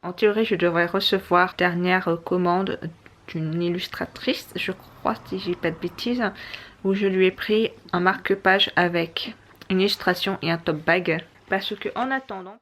En théorie, je devrais recevoir la dernière commande d'une illustratrice, je crois, si j'ai pas de bêtises, où je lui ai pris un marque-page avec une illustration et un top bag. Parce que en attendant,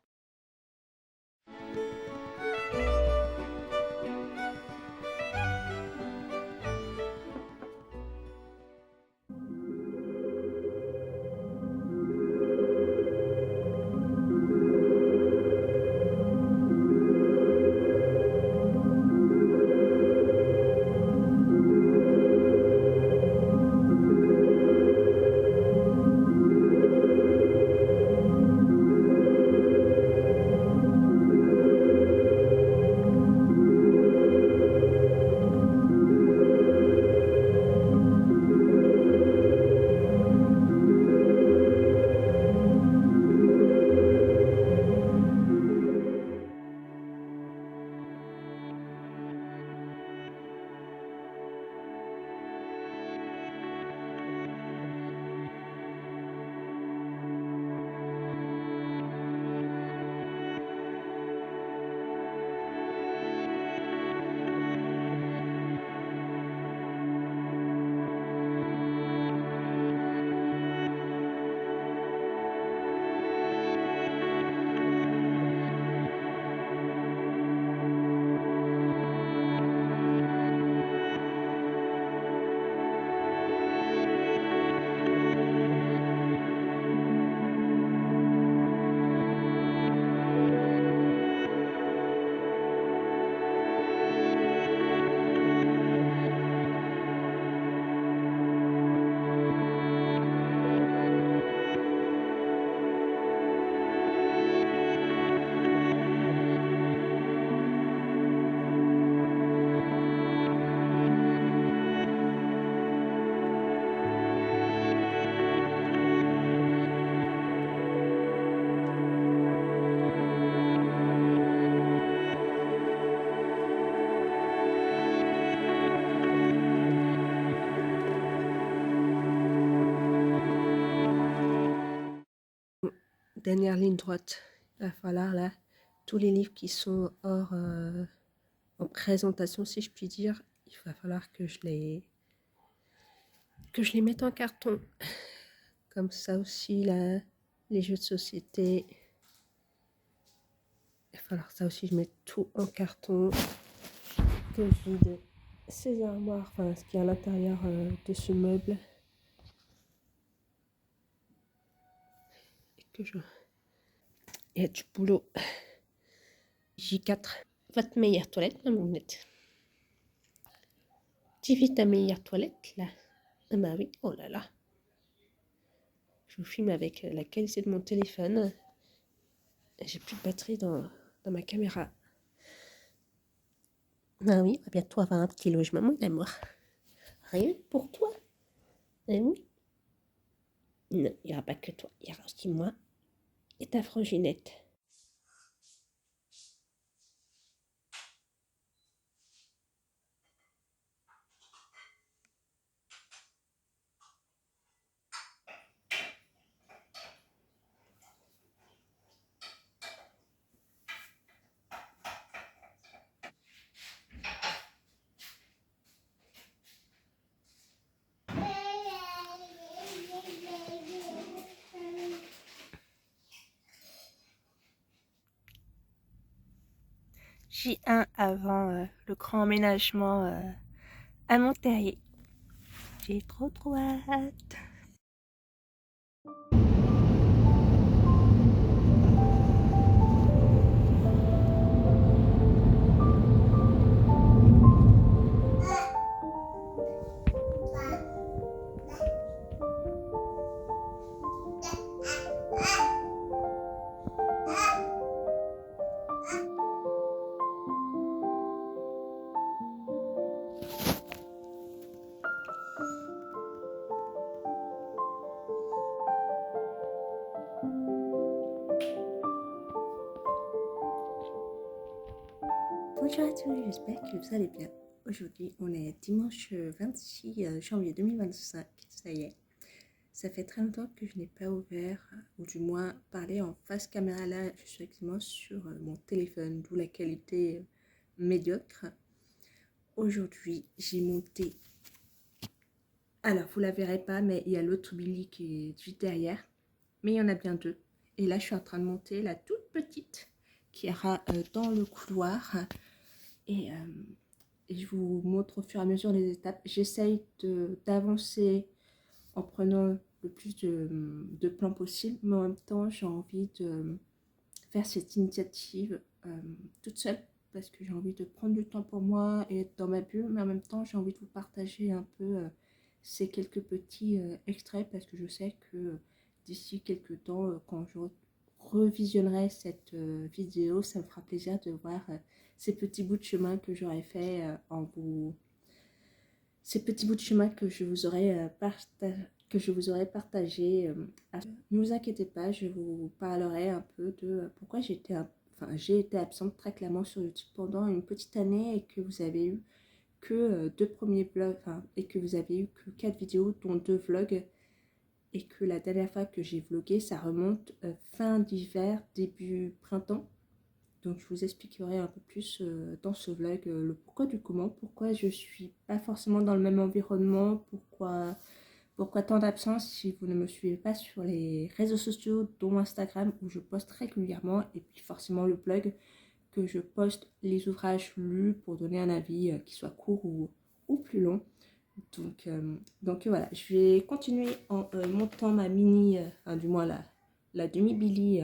dernière ligne droite, il va falloir là, tous les livres qui sont hors en présentation, si je puis dire, il va falloir que je les mette en carton. Comme ça aussi, là, les jeux de société, il va falloir ça aussi, je mette tout en carton, que je vide ces armoires, enfin ce qui est à l'intérieur de ce meuble. Et que je... Il y a du boulot. J4. Va te meilleure toilette, ma mounette. Tu vis ta meilleure toilette, là? Ah bah oui, oh là là. Je vous filme avec la qualité de mon téléphone. J'ai plus de batterie dans ma caméra. Ah oui, on va bientôt avoir un petit logement, mon amour. Rien que pour toi. Eh oui. Non, il n'y aura pas que toi. Il y aura aussi moi et ta franginette. J1 avant le grand emménagement à Monterrier. J'ai trop hâte. Bonjour à tous, j'espère que vous allez bien. Aujourd'hui, on est dimanche 26 janvier 2025, ça y est. Ça fait très longtemps que je n'ai pas ouvert, ou du moins parlé en face caméra. Là, je suis actuellement sur mon téléphone, d'où la qualité médiocre. Aujourd'hui, j'ai monté. Alors, vous la verrez pas, mais il y a l'autre Billy qui est juste derrière. Mais il y en a bien deux. Et là, je suis en train de monter la toute petite qui ira dans le couloir. Et je vous montre au fur et à mesure les étapes. J'essaye d'avancer en prenant le plus de plans possible, mais en même temps, j'ai envie de faire cette initiative toute seule parce que j'ai envie de prendre du temps pour moi et être dans ma bulle, mais en même temps, j'ai envie de vous partager un peu ces quelques petits extraits parce que je sais que d'ici quelques temps, quand je revisionnerai cette vidéo, ça me fera plaisir de voir ces petits bouts de chemin que j'aurais fait ces petits bouts de chemin que je vous aurais partagé. Ne vous inquiétez pas, je vous parlerai un peu de pourquoi j'ai été absente très clairement sur YouTube pendant une petite année et que vous avez eu que deux premiers vlogs, et que vous avez eu que 4 vidéos dont 2 vlogs et que la dernière fois que j'ai vlogué ça remonte fin d'hiver, début printemps. Donc je vous expliquerai un peu plus dans ce vlog le pourquoi du comment, pourquoi je suis pas forcément dans le même environnement, pourquoi tant d'absence si vous ne me suivez pas sur les réseaux sociaux, dont Instagram où je poste régulièrement, et puis forcément le blog que je poste les ouvrages lus pour donner un avis qui soit court ou plus long. Donc voilà, je vais continuer en montant ma mini, du moins la demi-Billy.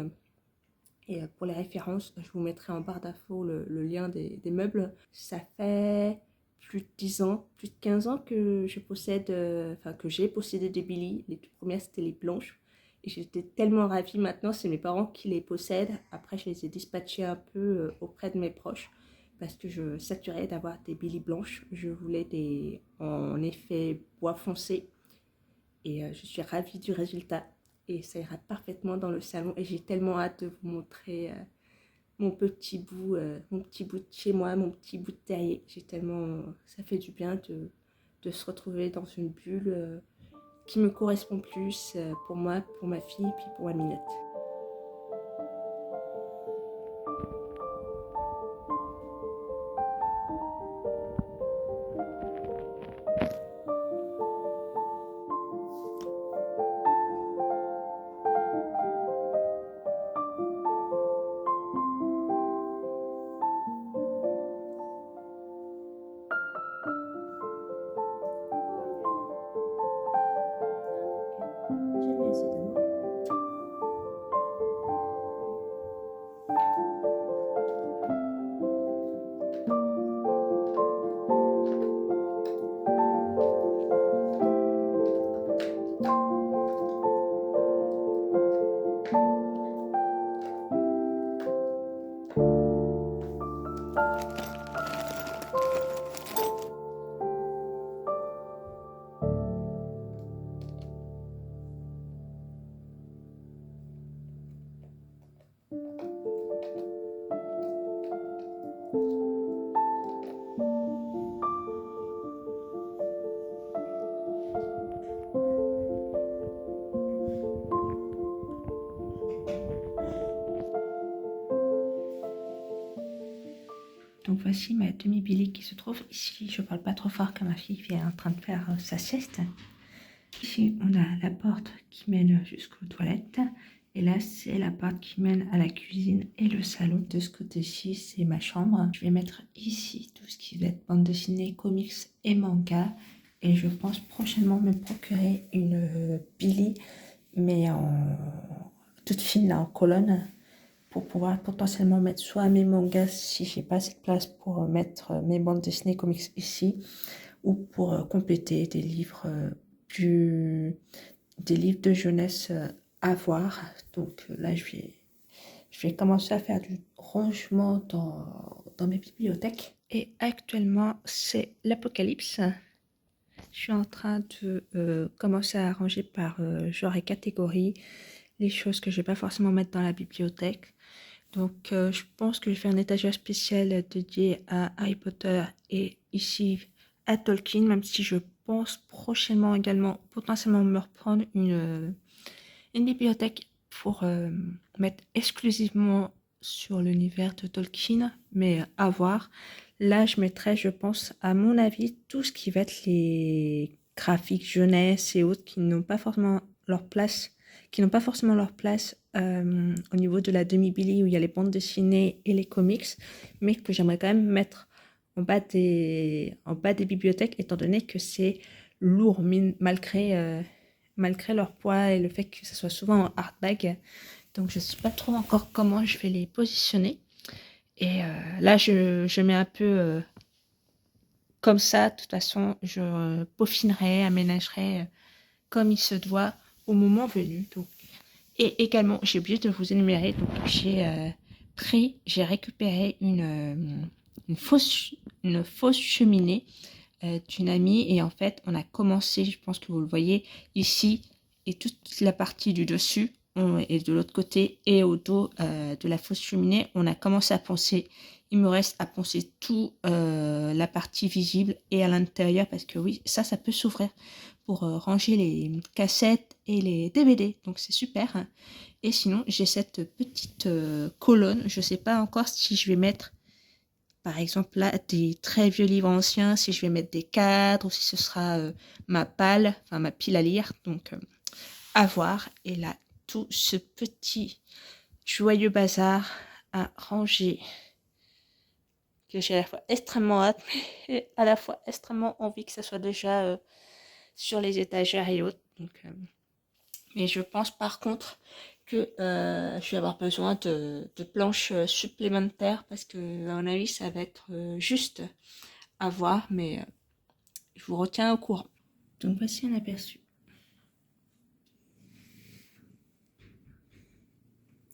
Et pour les références, je vous mettrai en barre d'infos le lien des meubles. Ça fait plus de 10 ans, plus de 15 ans que je possède, que j'ai possédé des Billy. Les toutes premières, c'était les blanches. Et j'étais tellement ravie. Maintenant, c'est mes parents qui les possèdent. Après, je les ai dispatchés un peu auprès de mes proches parce que je saturais d'avoir des Billy blanches. Je voulais des en effet bois foncé. Et je suis ravie du résultat. Et ça ira parfaitement dans le salon. Et j'ai tellement hâte de vous montrer mon petit bout de chez moi, mon petit bout de terrier. J'ai tellement, ça fait du bien de se retrouver dans une bulle qui me correspond plus pour moi, pour ma fille, et puis pour ma minette. J'aime bien cet amour. Donc voici ma demi-Billy qui se trouve ici. Je parle pas trop fort car ma fille est en train de faire sa sieste. Ici, on a la porte qui mène jusqu'aux toilettes. Et là, c'est la porte qui mène à la cuisine et le salon. De ce côté-ci, c'est ma chambre. Je vais mettre ici tout ce qui va être bande dessinée, comics et manga. Et je pense prochainement me procurer une Billy, mais en toute fine, là, en colonne, pour pouvoir potentiellement mettre soit mes mangas si j'ai pas assez de place pour mettre mes bandes dessinées comics ici, ou pour compléter des livres de jeunesse à voir. Donc là, je vais commencer à faire du rangement dans mes bibliothèques. Et actuellement, c'est l'apocalypse. Je suis en train de commencer à ranger par genre et catégorie les choses que je vais pas forcément mettre dans la bibliothèque. Donc je pense que je vais faire une étagère spéciale dédiée à Harry Potter et ici à Tolkien, même si je pense prochainement également potentiellement me reprendre une bibliothèque pour mettre exclusivement sur l'univers de Tolkien, mais à voir. Là, je mettrais, je pense, à mon avis, tout ce qui va être les graphiques jeunesse et autres qui n'ont pas forcément leur place, au niveau de la demi-billy où il y a les bandes dessinées et les comics, mais que j'aimerais quand même mettre en bas des bibliothèques, étant donné que c'est lourd, malgré leur poids et le fait que ça soit souvent en hardback. Donc je ne sais pas trop encore comment je vais les positionner. Et là, je mets un peu comme ça. De toute façon, je peaufinerai, aménagerai comme il se doit au moment venu. Donc. Et également, j'ai oublié de vous énumérer. Donc j'ai récupéré une fausse cheminée d'une amie. Et en fait, on a commencé, je pense que vous le voyez ici, et toute la partie du dessus, et de l'autre côté et au dos de la fausse cheminée, on a commencé à poncer. Il me reste à poncer tout la partie visible et à l'intérieur, parce que oui, ça peut s'ouvrir pour ranger les cassettes et les DVD. Donc c'est super. Hein. Et sinon, j'ai cette petite colonne. Je ne sais pas encore si je vais mettre, par exemple, là, des très vieux livres anciens, si je vais mettre des cadres, ou si ce sera ma pile à lire. Donc, à voir. Et là, tout ce petit joyeux bazar à ranger, que j'ai à la fois extrêmement hâte, mais à la fois extrêmement envie que ça soit déjà sur les étagères et autres. Donc, mais je pense par contre que je vais avoir besoin de planches supplémentaires, parce que à mon avis ça va être juste à voir, mais je vous retiens au courant. Donc voici un aperçu.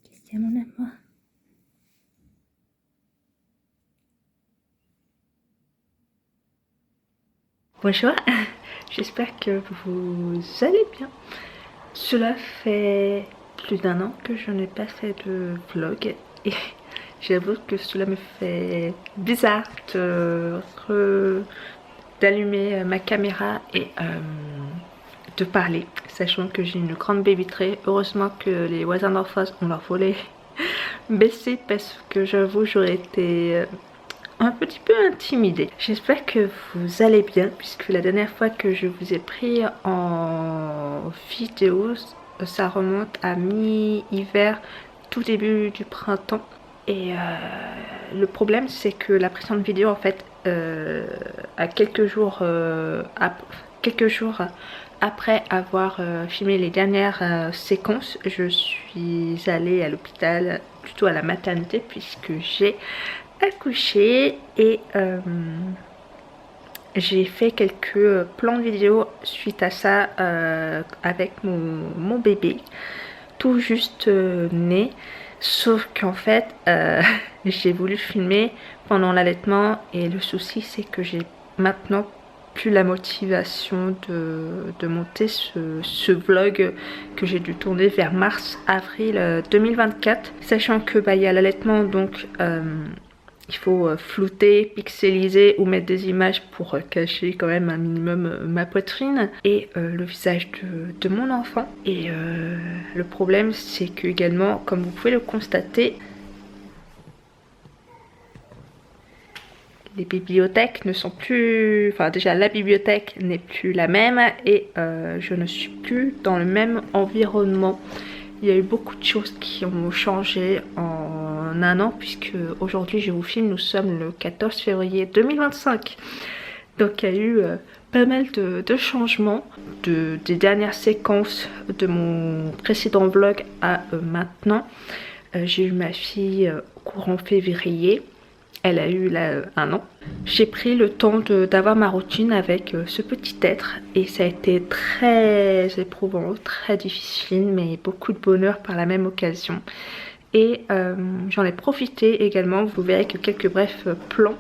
Qu'est-ce qu'il y a, mon amour? Bonjour, j'espère que vous allez bien. Cela fait plus d'1 an que je n'ai pas fait de vlog et j'avoue que cela me fait bizarre d'allumer ma caméra et de parler, sachant que j'ai une grande baie vitrée. Heureusement que les voisins d'en face ont leur volet baissé, parce que j'avoue j'aurais été un petit peu intimidée. J'espère que vous allez bien, puisque la dernière fois que je vous ai pris en vidéo, ça remonte à mi-hiver, tout début du printemps. Et le problème, c'est que la précédente vidéo, en fait, à quelques jours après avoir filmé les dernières séquences, je suis allée à l'hôpital, plutôt à la maternité, puisque j'ai accouché et j'ai fait quelques plans vidéo suite à ça avec mon bébé tout juste né, sauf qu'en fait j'ai voulu filmer pendant l'allaitement, et le souci c'est que j'ai maintenant plus la motivation de monter ce vlog que j'ai dû tourner vers mars-avril 2024, sachant que il y a l'allaitement, donc il faut flouter, pixeliser ou mettre des images pour cacher quand même un minimum ma poitrine et le visage de mon enfant. Et le problème, c'est que également, comme vous pouvez le constater, les bibliothèques ne sont plus... Enfin déjà la bibliothèque n'est plus la même, et je ne suis plus dans le même environnement. Il y a eu beaucoup de choses qui ont changé en 1 an, puisque aujourd'hui je vous filme, nous sommes le 14 février 2025. Donc il y a eu pas mal de changements des dernières séquences de mon précédent vlog à maintenant. J'ai eu ma fille courant février. Elle a eu là 1 an. J'ai pris le temps d'avoir ma routine avec ce petit être, et ça a été très éprouvant, très difficile, mais beaucoup de bonheur par la même occasion. Et j'en ai profité également, vous verrez que quelques brefs plans.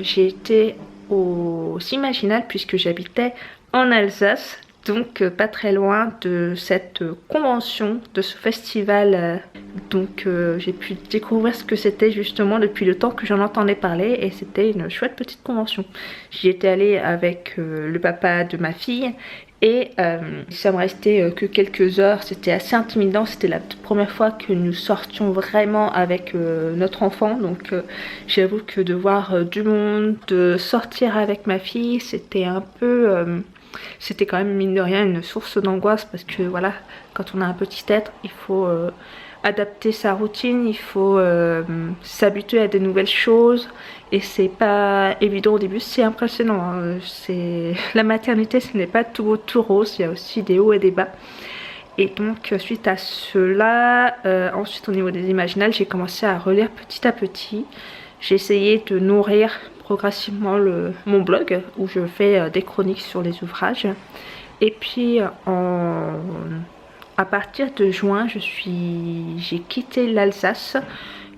J'ai été au Imaginal, puisque j'habitais en Alsace, donc pas très loin de cette convention, de ce festival. Donc j'ai pu découvrir ce que c'était justement depuis le temps que j'en entendais parler, et c'était une chouette petite convention. J'y étais allée avec le papa de ma fille, et ça me restait que quelques heures. C'était assez intimidant, c'était la première fois que nous sortions vraiment avec notre enfant, donc j'avoue que de voir du monde, de sortir avec ma fille, c'était un peu... c'était quand même mine de rien une source d'angoisse, parce que voilà, quand on a un petit être, il faut adapter sa routine, il faut s'habituer à des nouvelles choses, et c'est pas évident au début. C'est impressionnant, hein. La maternité, ce n'est pas tout beau tout rose, il y a aussi des hauts et des bas. Et donc suite à cela, ensuite au niveau des imaginales, j'ai commencé à relire petit à petit. J'ai essayé de nourrir progressivement mon blog, où je fais des chroniques sur les ouvrages. Et puis à partir de juin, j'ai quitté l'Alsace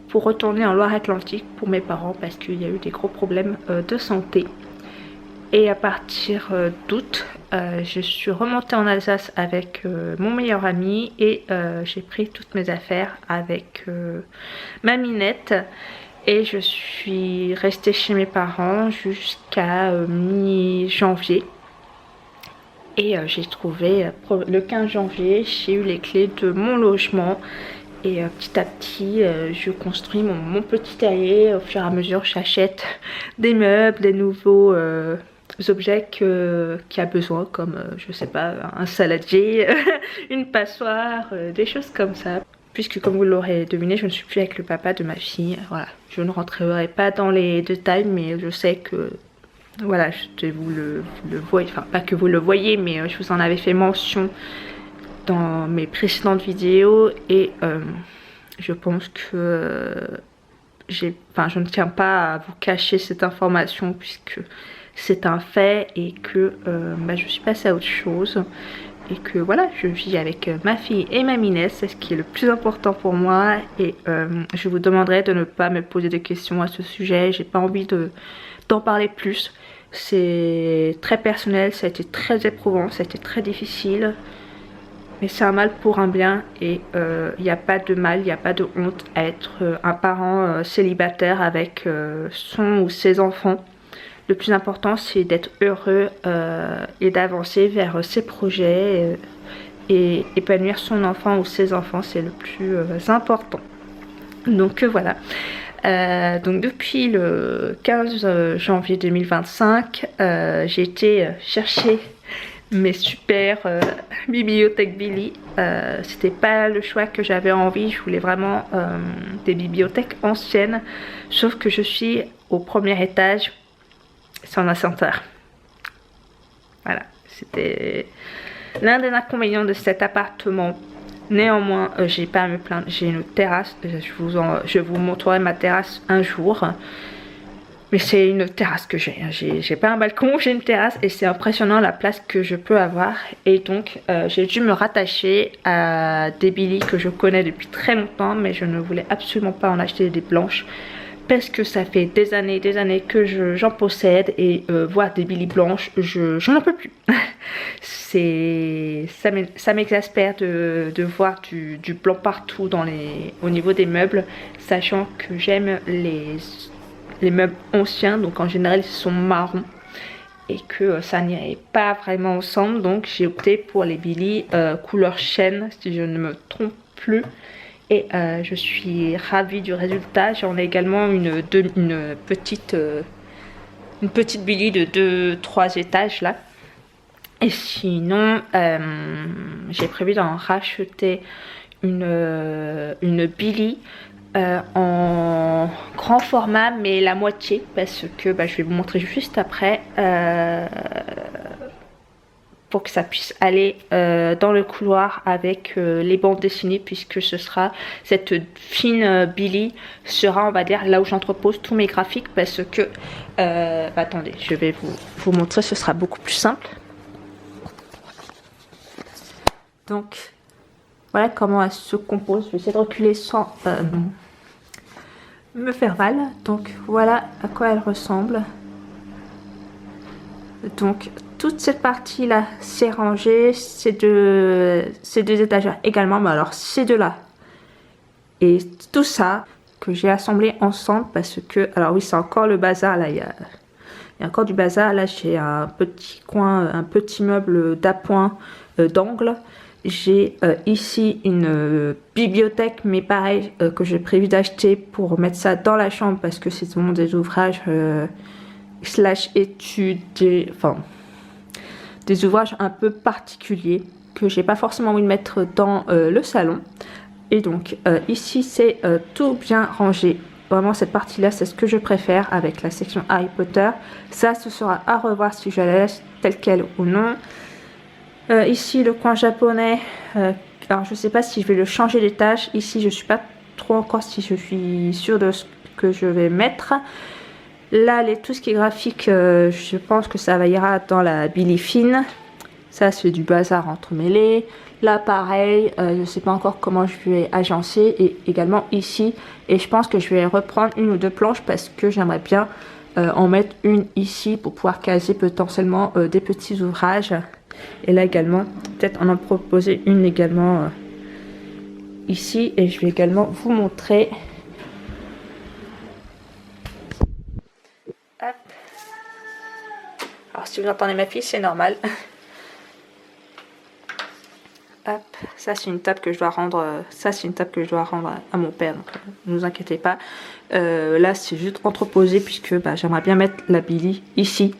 pour retourner en Loire-Atlantique pour mes parents, parce qu'il y a eu des gros problèmes de santé. Et à partir d'août, je suis remontée en Alsace avec mon meilleur ami, et j'ai pris toutes mes affaires avec ma minette. Et je suis restée chez mes parents jusqu'à mi-janvier. Et j'ai trouvé, le 15 janvier, j'ai eu les clés de mon logement. Et petit à petit, je construis mon petit terrier. Au fur et à mesure, j'achète des meubles, des nouveaux objets qu'il a besoin, comme, je sais pas, un saladier, une passoire, des choses comme ça. Puisque comme vous l'aurez deviné, je ne suis plus avec le papa de ma fille. Voilà, je ne rentrerai pas dans les détails, mais je sais que... Voilà, vous le voyez, enfin pas que vous le voyez, mais je vous en avais fait mention dans mes précédentes vidéos, et je pense que je ne tiens pas à vous cacher cette information, puisque c'est un fait, et que je suis passée à autre chose, et que voilà, je vis avec ma fille et ma minette, c'est ce qui est le plus important pour moi. Et je vous demanderai de ne pas me poser de questions à ce sujet, j'ai pas envie d'en parler plus. C'est très personnel, ça a été très éprouvant, ça a été très difficile, mais c'est un mal pour un bien, et il n'y a pas de mal, il n'y a pas de honte à être un parent célibataire avec son ou ses enfants. Le plus important, c'est d'être heureux et d'avancer vers ses projets, et épanouir son enfant ou ses enfants, c'est le plus important. Donc voilà. Donc depuis le 15 janvier 2025, j'ai été chercher mes super bibliothèques Billy. C'était pas le choix que j'avais envie, je voulais vraiment des bibliothèques anciennes, sauf que je suis au premier étage sans ascenseur. Voilà, c'était l'un des inconvénients de cet appartement. Néanmoins, j'ai pas à me plaindre, j'ai une terrasse, je vous montrerai ma terrasse un jour. Mais c'est une terrasse que j'ai pas un balcon, j'ai une terrasse, et c'est impressionnant la place que je peux avoir. Et donc j'ai dû me rattacher à des Billy que je connais depuis très longtemps, mais je ne voulais absolument pas en acheter des blanches, parce que ça fait des années que j'en possède, et voir des Billy blanches, je n'en peux plus. Ça m'exaspère de voir du blanc partout au niveau des meubles, sachant que j'aime les meubles anciens, donc en général ils sont marrons, et que ça n'irait pas vraiment ensemble. Donc j'ai opté pour les Billy couleur chêne, si je ne me trompe plus. Et je suis ravie du résultat. J'en ai également une petite Billy de 2-3 étages là. Et sinon, j'ai prévu d'en racheter une Billy en grand format, mais la moitié, parce que je vais vous montrer juste après, pour que ça puisse aller dans le couloir avec les bandes dessinées, puisque ce sera cette fine Billy sera, on va dire, là où j'entrepose tous mes graphiques, parce que attendez, je vais vous montrer, ce sera beaucoup plus simple. Donc voilà comment elle se compose. Je vais essayer de reculer sans me faire mal. Donc voilà à quoi elle ressemble. Donc toute cette partie là c'est rangé, ces deux étagères également, mais alors ces deux là et tout ça que j'ai assemblé ensemble parce que, alors oui c'est encore le bazar là, il y a encore du bazar. Là j'ai un petit coin, un petit meuble d'appoint d'angle. J'ai ici une bibliothèque, mais pareil que j'ai prévu d'acheter pour mettre ça dans la chambre parce que c'est vraiment des ouvrages slash études, enfin des ouvrages un peu particuliers que j'ai pas forcément envie de mettre dans le salon. Et donc ici c'est tout bien rangé. Vraiment cette partie là c'est ce que je préfère avec la section Harry Potter. Ça ce sera à revoir si je la laisse telle quelle ou non. Ici le coin japonais, alors je sais pas si je vais le changer d'étage. Ici je suis pas trop encore si je suis sûre de ce que je vais mettre. Là tout ce qui est graphique, je pense que ça ira dans la Billy Fine. Ça c'est du bazar entremêlé. Là pareil, je ne sais pas encore comment je vais agencer, et également ici. Et je pense que je vais reprendre une ou deux planches parce que j'aimerais bien en mettre une ici pour pouvoir caser potentiellement des petits ouvrages. Et là également, peut-être en proposer une également ici. Et je vais également vous montrer. Hop. Alors si vous entendez ma fille, c'est normal. Hop, ça c'est une table que je dois rendre. Ça c'est une table que je dois rendre à mon père. Donc ne vous inquiétez pas. Là c'est juste entreposé puisque j'aimerais bien mettre la Billy ici.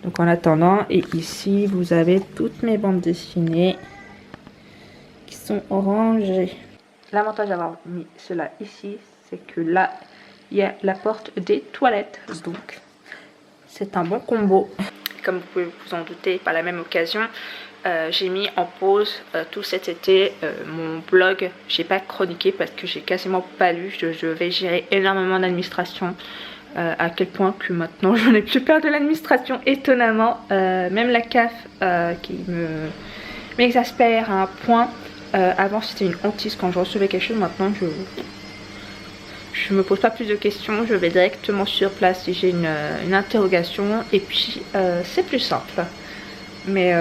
Donc en attendant, et ici vous avez toutes mes bandes dessinées qui sont rangées. L'avantage d'avoir mis cela ici, c'est que là il y a la porte des toilettes. Donc c'est un bon combo. Comme vous pouvez vous en douter, par la même occasion, j'ai mis en pause tout cet été mon blog. J'ai pas chroniqué parce que j'ai quasiment pas lu. Je vais gérer énormément d'administration. À quel point que maintenant je n'ai plus peur de l'administration, étonnamment. Même la CAF qui m'exaspère à un point. Avant c'était une hantise quand je recevais quelque chose. Maintenant je me pose pas plus de questions. Je vais directement sur place si j'ai une interrogation. Et puis c'est plus simple. Mais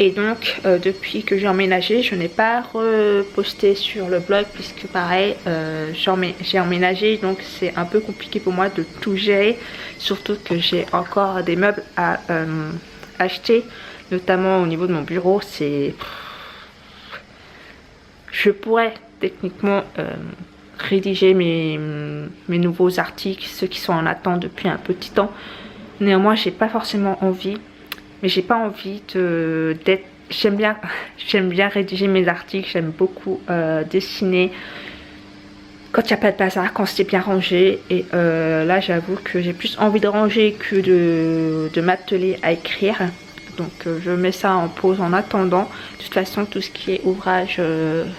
et donc depuis que j'ai emménagé, je n'ai pas reposté sur le blog puisque pareil j'ai emménagé, donc c'est un peu compliqué pour moi de tout gérer, surtout que j'ai encore des meubles à acheter, notamment au niveau de mon bureau. Je pourrais techniquement rédiger mes nouveaux articles, ceux qui sont en attente depuis un petit temps. Néanmoins j'ai pas forcément envie. Mais j'ai pas envie d'être... J'aime bien rédiger mes articles, j'aime beaucoup dessiner quand il n'y a pas de bazar, quand c'est bien rangé. Et là j'avoue que j'ai plus envie de ranger que de m'atteler à écrire. Donc je mets ça en pause en attendant. De toute façon tout ce qui est ouvrage,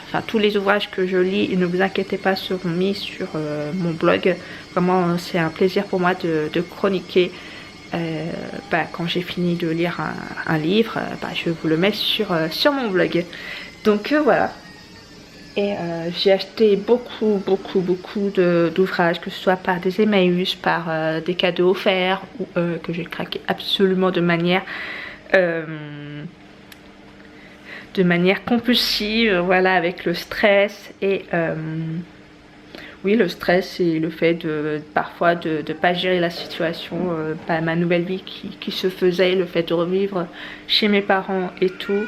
enfin tous les ouvrages que je lis, ne vous inquiétez pas, seront mis sur mon blog. Vraiment c'est un plaisir pour moi de chroniquer. Quand j'ai fini de lire un livre, je vous le mets sur mon blog. Donc voilà. Et j'ai acheté beaucoup d'ouvrages, que ce soit par des Emmaüs, par des cadeaux offerts, ou que j'ai craqué absolument de manière compulsive, voilà, avec le stress. Et oui, le stress et le fait parfois de ne pas gérer la situation, ma nouvelle vie qui se faisait, le fait de revivre chez mes parents et tout.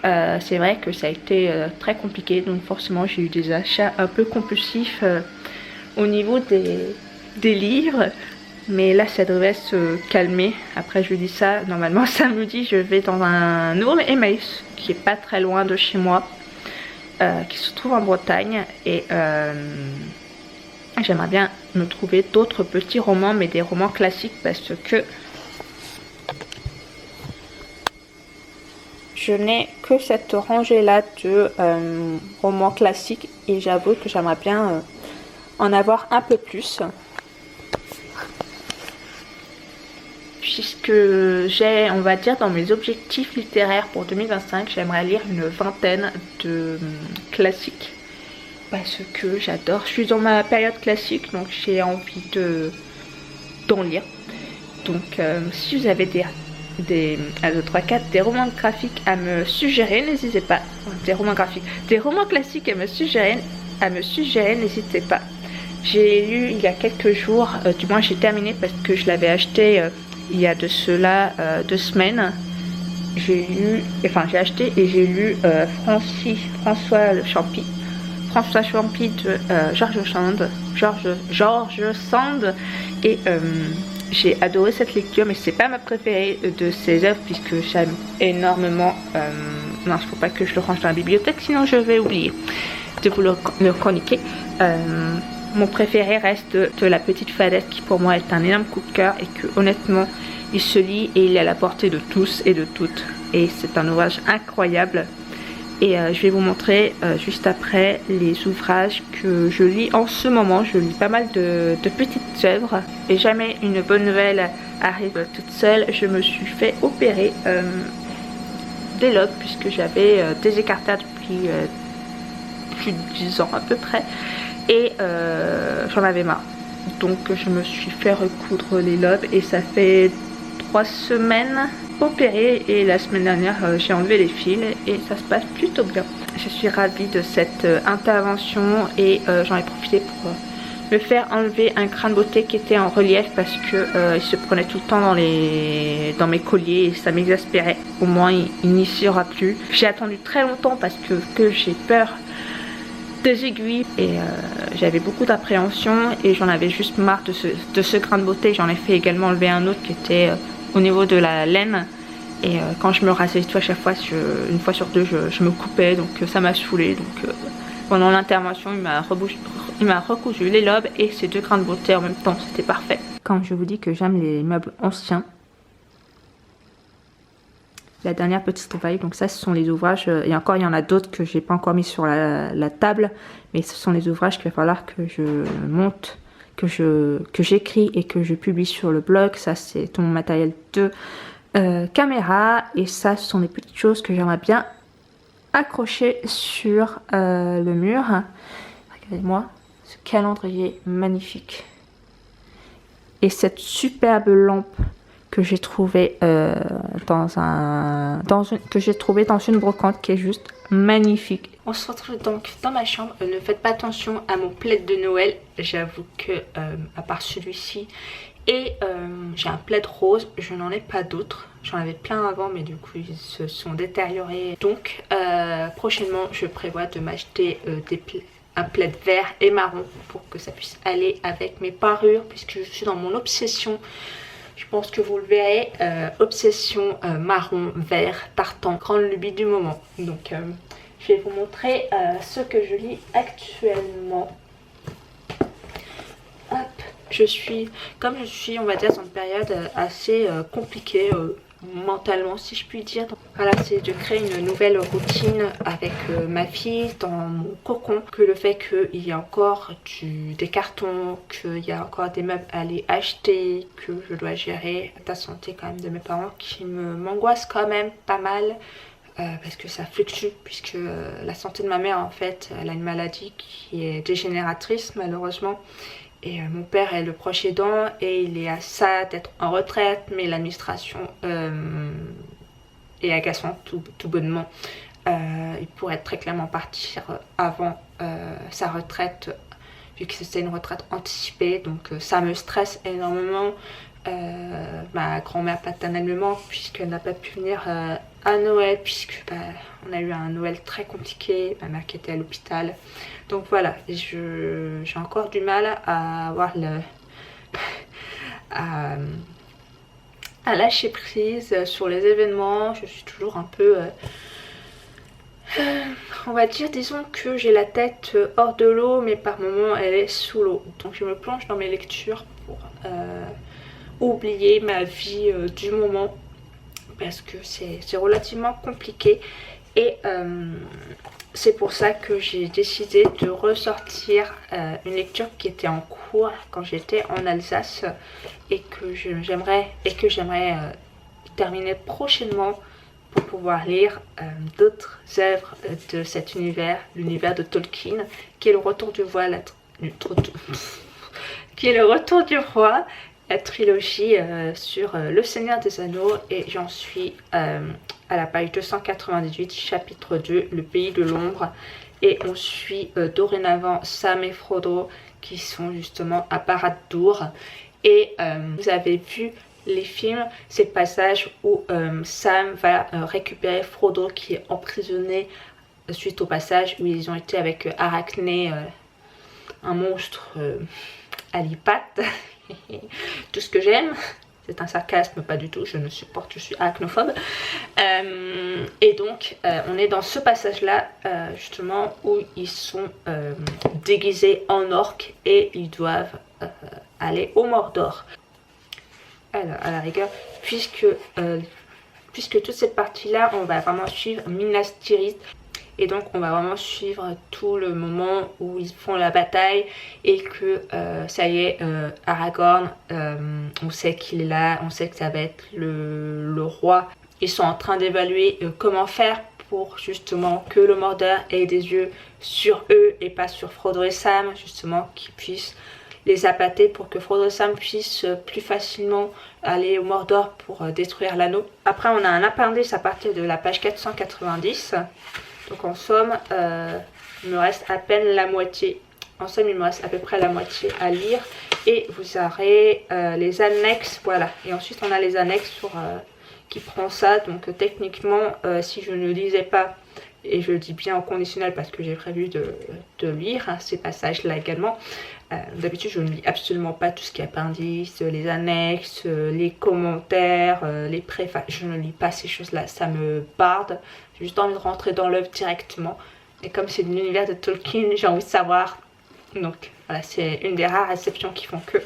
C'est vrai que ça a été très compliqué, donc forcément j'ai eu des achats un peu compulsifs au niveau des livres. Mais là ça devrait se calmer. Après je dis ça, normalement samedi je vais dans un nouveau Emmaüs qui est pas très loin de chez moi, qui se trouve en Bretagne. Et j'aimerais bien me trouver d'autres petits romans, mais des romans classiques, parce que je n'ai que cette rangée là de romans classiques, et j'avoue que j'aimerais bien en avoir un peu plus, puisque j'ai, on va dire, dans mes objectifs littéraires pour 2025, j'aimerais lire une vingtaine de classiques. Parce que j'adore, je suis dans ma période classique, donc j'ai envie d'en lire. Donc si vous avez des 1, 2, 3, 4, des romans graphiques à me suggérer, n'hésitez pas. Des romans graphiques, des romans classiques à me suggérer, n'hésitez pas. J'ai lu il y a quelques jours, du moins j'ai terminé parce que je l'avais acheté il y a de cela 2 semaines. J'ai acheté et j'ai lu François Champy de George Sand et j'ai adoré cette lecture, mais c'est pas ma préférée de ses œuvres puisque j'aime énormément. Non, il faut pas que je le range dans la bibliothèque, sinon je vais oublier de vous le chroniquer. Mon préféré reste de La Petite Fadette, qui pour moi est un énorme coup de cœur et que honnêtement il se lit et il est à la portée de tous et de toutes. Et c'est un ouvrage incroyable. Et je vais vous montrer juste après les ouvrages que je lis en ce moment. Je lis pas mal de petites œuvres. Et jamais une bonne nouvelle arrive toute seule. Je me suis fait opérer des lobes puisque j'avais des écartades depuis plus de 10 ans à peu près. Et j'en avais marre. Donc je me suis fait recoudre les lobes et ça fait 3 semaines opérée et la semaine dernière j'ai enlevé les fils et ça se passe plutôt bien. Je suis ravie de cette intervention et j'en ai profité pour me faire enlever un crâne beauté qui était en relief parce que il se prenait tout le temps dans mes colliers et ça m'exaspérait. Au moins il n'y sera plus. J'ai attendu très longtemps parce que j'ai peur des aiguilles et j'avais beaucoup d'appréhension et j'en avais juste marre de ce grain de beauté. J'en ai fait également enlever un autre qui était au niveau de la laine et quand je me rasais à chaque fois, une fois sur deux je me coupais, donc ça m'a saoulée. Donc pendant l'intervention il m'a recousu les lobes et ces 2 grains de beauté en même temps, c'était parfait. Quand je vous dis que j'aime les meubles anciens, la dernière petite trouvaille, donc ça ce sont les ouvrages, et encore il y en a d'autres que j'ai pas encore mis sur la table, mais ce sont les ouvrages qu'il va falloir que je monte, que j'écris et que je publie sur le blog. Ça c'est tout mon matériel de caméra, et ça ce sont des petites choses que j'aimerais bien accrocher sur le mur. Regardez-moi ce calendrier magnifique et cette superbe lampe que j'ai trouvé dans une brocante qui est juste magnifique. On se retrouve donc dans ma chambre. Ne faites pas attention à mon plaid de Noël. J'avoue que à part celui-ci et j'ai un plaid rose, je n'en ai pas d'autres. J'en avais plein avant mais du coup ils se sont détériorés. Donc prochainement je prévois de m'acheter un plaid vert et marron pour que ça puisse aller avec mes parures puisque je suis dans mon obsession. Je pense que vous le verrez, obsession marron, vert, tartan, grande lubie du moment. Donc je vais vous montrer ce que je lis actuellement. Hop, comme je suis, on va dire, dans une période assez compliquée mentalement, si je puis dire. Donc, voilà, c'est de créer une nouvelle routine avec ma fille dans mon cocon. Que le fait qu'il y a encore des cartons, qu'il y a encore des meubles à aller acheter, que je dois gérer la santé quand même de mes parents qui m'angoisse quand même pas mal. Parce que ça fluctue, puisque la santé de ma mère, en fait, elle a une maladie qui est dégénératrice malheureusement. Et mon père est le proche aidant et il est à ça d'être en retraite, mais l'administration est agaçante tout bonnement. Il pourrait très clairement partir avant sa retraite, vu que c'était une retraite anticipée, donc ça me stresse énormément. Ma grand-mère paternelle me manque puisqu'elle n'a pas pu venir à Noël, puisque on a eu un Noël très compliqué, ma mère qui était à l'hôpital. Donc voilà, j'ai encore du mal à avoir à lâcher prise sur les événements. Je suis toujours un peu on va dire, disons que j'ai la tête hors de l'eau, mais par moments elle est sous l'eau. Donc je me plonge dans mes lectures pour oublier ma vie du moment, parce que c'est relativement compliqué. Et c'est pour ça que j'ai décidé de ressortir une lecture qui était en cours quand j'étais en Alsace et que j'aimerais terminer prochainement pour pouvoir lire d'autres œuvres de cet univers, l'univers de Tolkien, qui est le retour du roi, qui est le retour du roi. la trilogie sur Le Seigneur des Anneaux et j'en suis à la page 298, chapitre 2, Le Pays de l'Ombre. Et on suit dorénavant Sam et Frodo qui sont justement à Barad-dûr. Et vous avez vu les films, c'est le passage où Sam va récupérer Frodo qui est emprisonné suite au passage où ils ont été avec Arachné, un monstre à l'ipate. Tout ce que j'aime, c'est un sarcasme, pas du tout, je ne supporte, je suis arachnophobe. Et donc on est dans ce passage là justement où ils sont déguisés en orques et ils doivent aller au Mordor. Alors à la rigueur, puisque toute cette partie là on va vraiment suivre Minas Tirith. Et donc on va vraiment suivre tout le moment où ils font la bataille et que ça y est, Aragorn, on sait qu'il est là, on sait que ça va être le roi. Ils sont en train d'évaluer comment faire pour justement que le Mordor ait des yeux sur eux et pas sur Frodo et Sam, justement qu'ils puissent les appâter pour que Frodo et Sam puissent plus facilement aller au Mordor pour détruire l'anneau. Après on a un appendice à partir de la page 490. Donc en somme, il me reste à peine la moitié. En somme, il me reste à peu près la moitié à lire. Et vous aurez les annexes, voilà. Et ensuite, on a les annexes qui prend ça. Donc techniquement, si je ne lisais pas, et je le dis bien en conditionnel parce que j'ai prévu de lire ces passages-là également. D'habitude, je ne lis absolument pas tout ce qui est appendice, les annexes, les commentaires, les préfaces. Je ne lis pas ces choses-là, ça me barde. J'ai juste envie de rentrer dans l'œuvre directement. Et comme c'est l'univers de Tolkien, j'ai envie de savoir. Donc voilà, c'est une des rares exceptions qui font que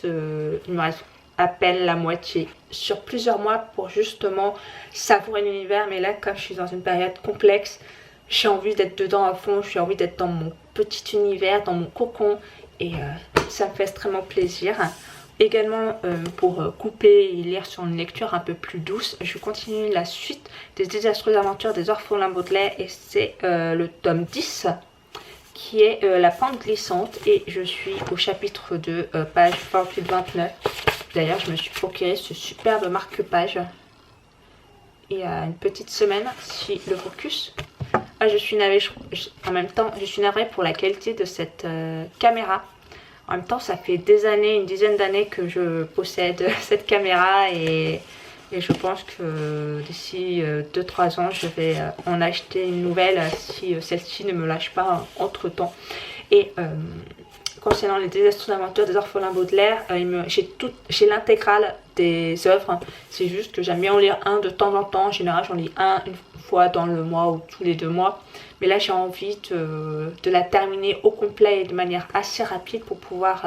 il me reste à peine la moitié sur plusieurs mois pour justement savourer l'univers. Mais là, comme je suis dans une période complexe, j'ai envie d'être dedans à fond, j'ai envie d'être dans mon petit univers, dans mon cocon. Et ça me fait extrêmement plaisir. Également pour couper et lire sur une lecture un peu plus douce, je continue la suite des désastreuses aventures des orphelins Baudelaire et c'est le tome 10 qui est la pente glissante et je suis au chapitre 2, page 28-29. D'ailleurs je me suis procuré ce superbe marque-page il y a une petite semaine, si le focus. Ah, je suis navrée, en même temps je suis navrée pour la qualité de cette caméra. En même temps, ça fait des années, une dizaine d'années que je possède cette caméra et je pense que d'ici 2-3 ans, je vais en acheter une nouvelle si celle-ci ne me lâche pas entre-temps. Et concernant les désastreuses aventures des orphelins Baudelaire, j'ai l'intégrale des œuvres. C'est juste que j'aime bien en lire un de temps en temps. En général, j'en lis une fois dans le mois ou tous les 2 mois. Mais là, j'ai envie de la terminer au complet et de manière assez rapide pour pouvoir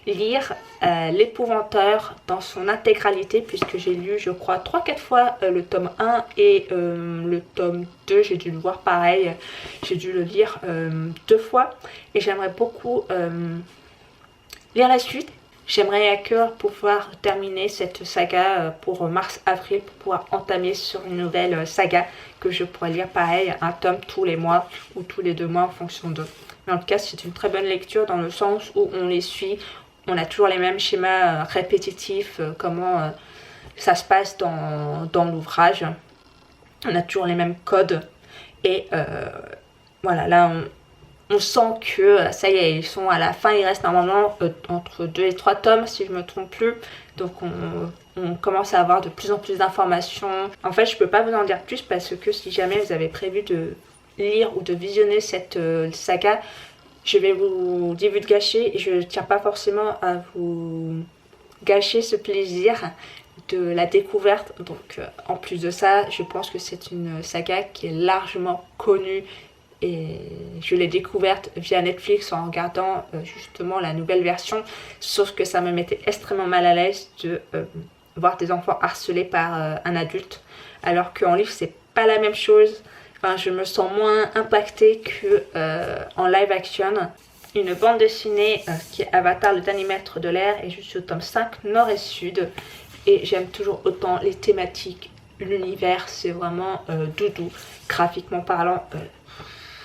lire L'Épouvanteur dans son intégralité, puisque j'ai lu, je crois, 3-4 fois le tome 1 et le tome 2. J'ai dû le voir pareil, j'ai dû le lire 2 fois. Et j'aimerais beaucoup lire la suite. J'aimerais à cœur pouvoir terminer cette saga pour mars-avril, pour pouvoir entamer sur une nouvelle saga que je pourrais lire pareil, un tome tous les mois ou tous les 2 mois en fonction d'eux. Mais en tout cas, c'est une très bonne lecture dans le sens où on les suit, on a toujours les mêmes schémas répétitifs, comment ça se passe dans l'ouvrage. On a toujours les mêmes codes et voilà, là on sent que ça y est, ils sont à la fin, il reste normalement entre 2 et 3 tomes si je me trompe plus. Donc on commence à avoir de plus en plus d'informations. En fait, je peux pas vous en dire plus parce que si jamais vous avez prévu de lire ou de visionner cette saga, je vais vous divulgacher et je ne tiens pas forcément à vous gâcher ce plaisir de la découverte. Donc en plus de ça, je pense que c'est une saga qui est largement connue. Et je l'ai découverte via Netflix en regardant justement la nouvelle version. Sauf que ça me mettait extrêmement mal à l'aise de voir des enfants harcelés par un adulte. Alors qu'en livre, c'est pas la même chose. Enfin, je me sens moins impactée que en live action. Une bande dessinée qui est Avatar, le dernier maître de l'air. Et je suis au tome 5, nord et sud. Et j'aime toujours autant les thématiques. L'univers, c'est vraiment doudou. Graphiquement parlant,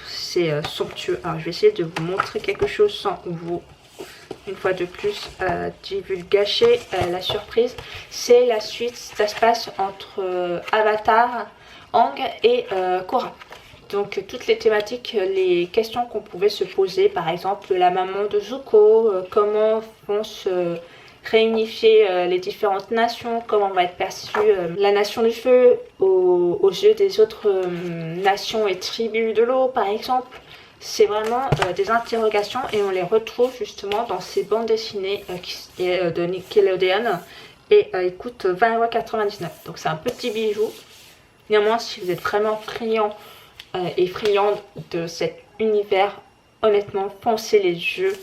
c'est somptueux. Alors je vais essayer de vous montrer quelque chose sans vous une fois de plus divulgacher la surprise. C'est la suite, ça se passe entre Avatar, Aang et Korra. Donc toutes les thématiques, les questions qu'on pouvait se poser, par exemple la maman de Zuko, comment vont se réunifier les différentes nations, comment va être perçue la nation du feu aux yeux des autres nations et tribus de l'eau par exemple. C'est vraiment des interrogations et on les retrouve justement dans ces bandes dessinées de Nickelodeon et ils coûtent 20,99 €. Donc c'est un petit bijou. Néanmoins, si vous êtes vraiment friand et friande de cet univers, honnêtement, foncez les yeux,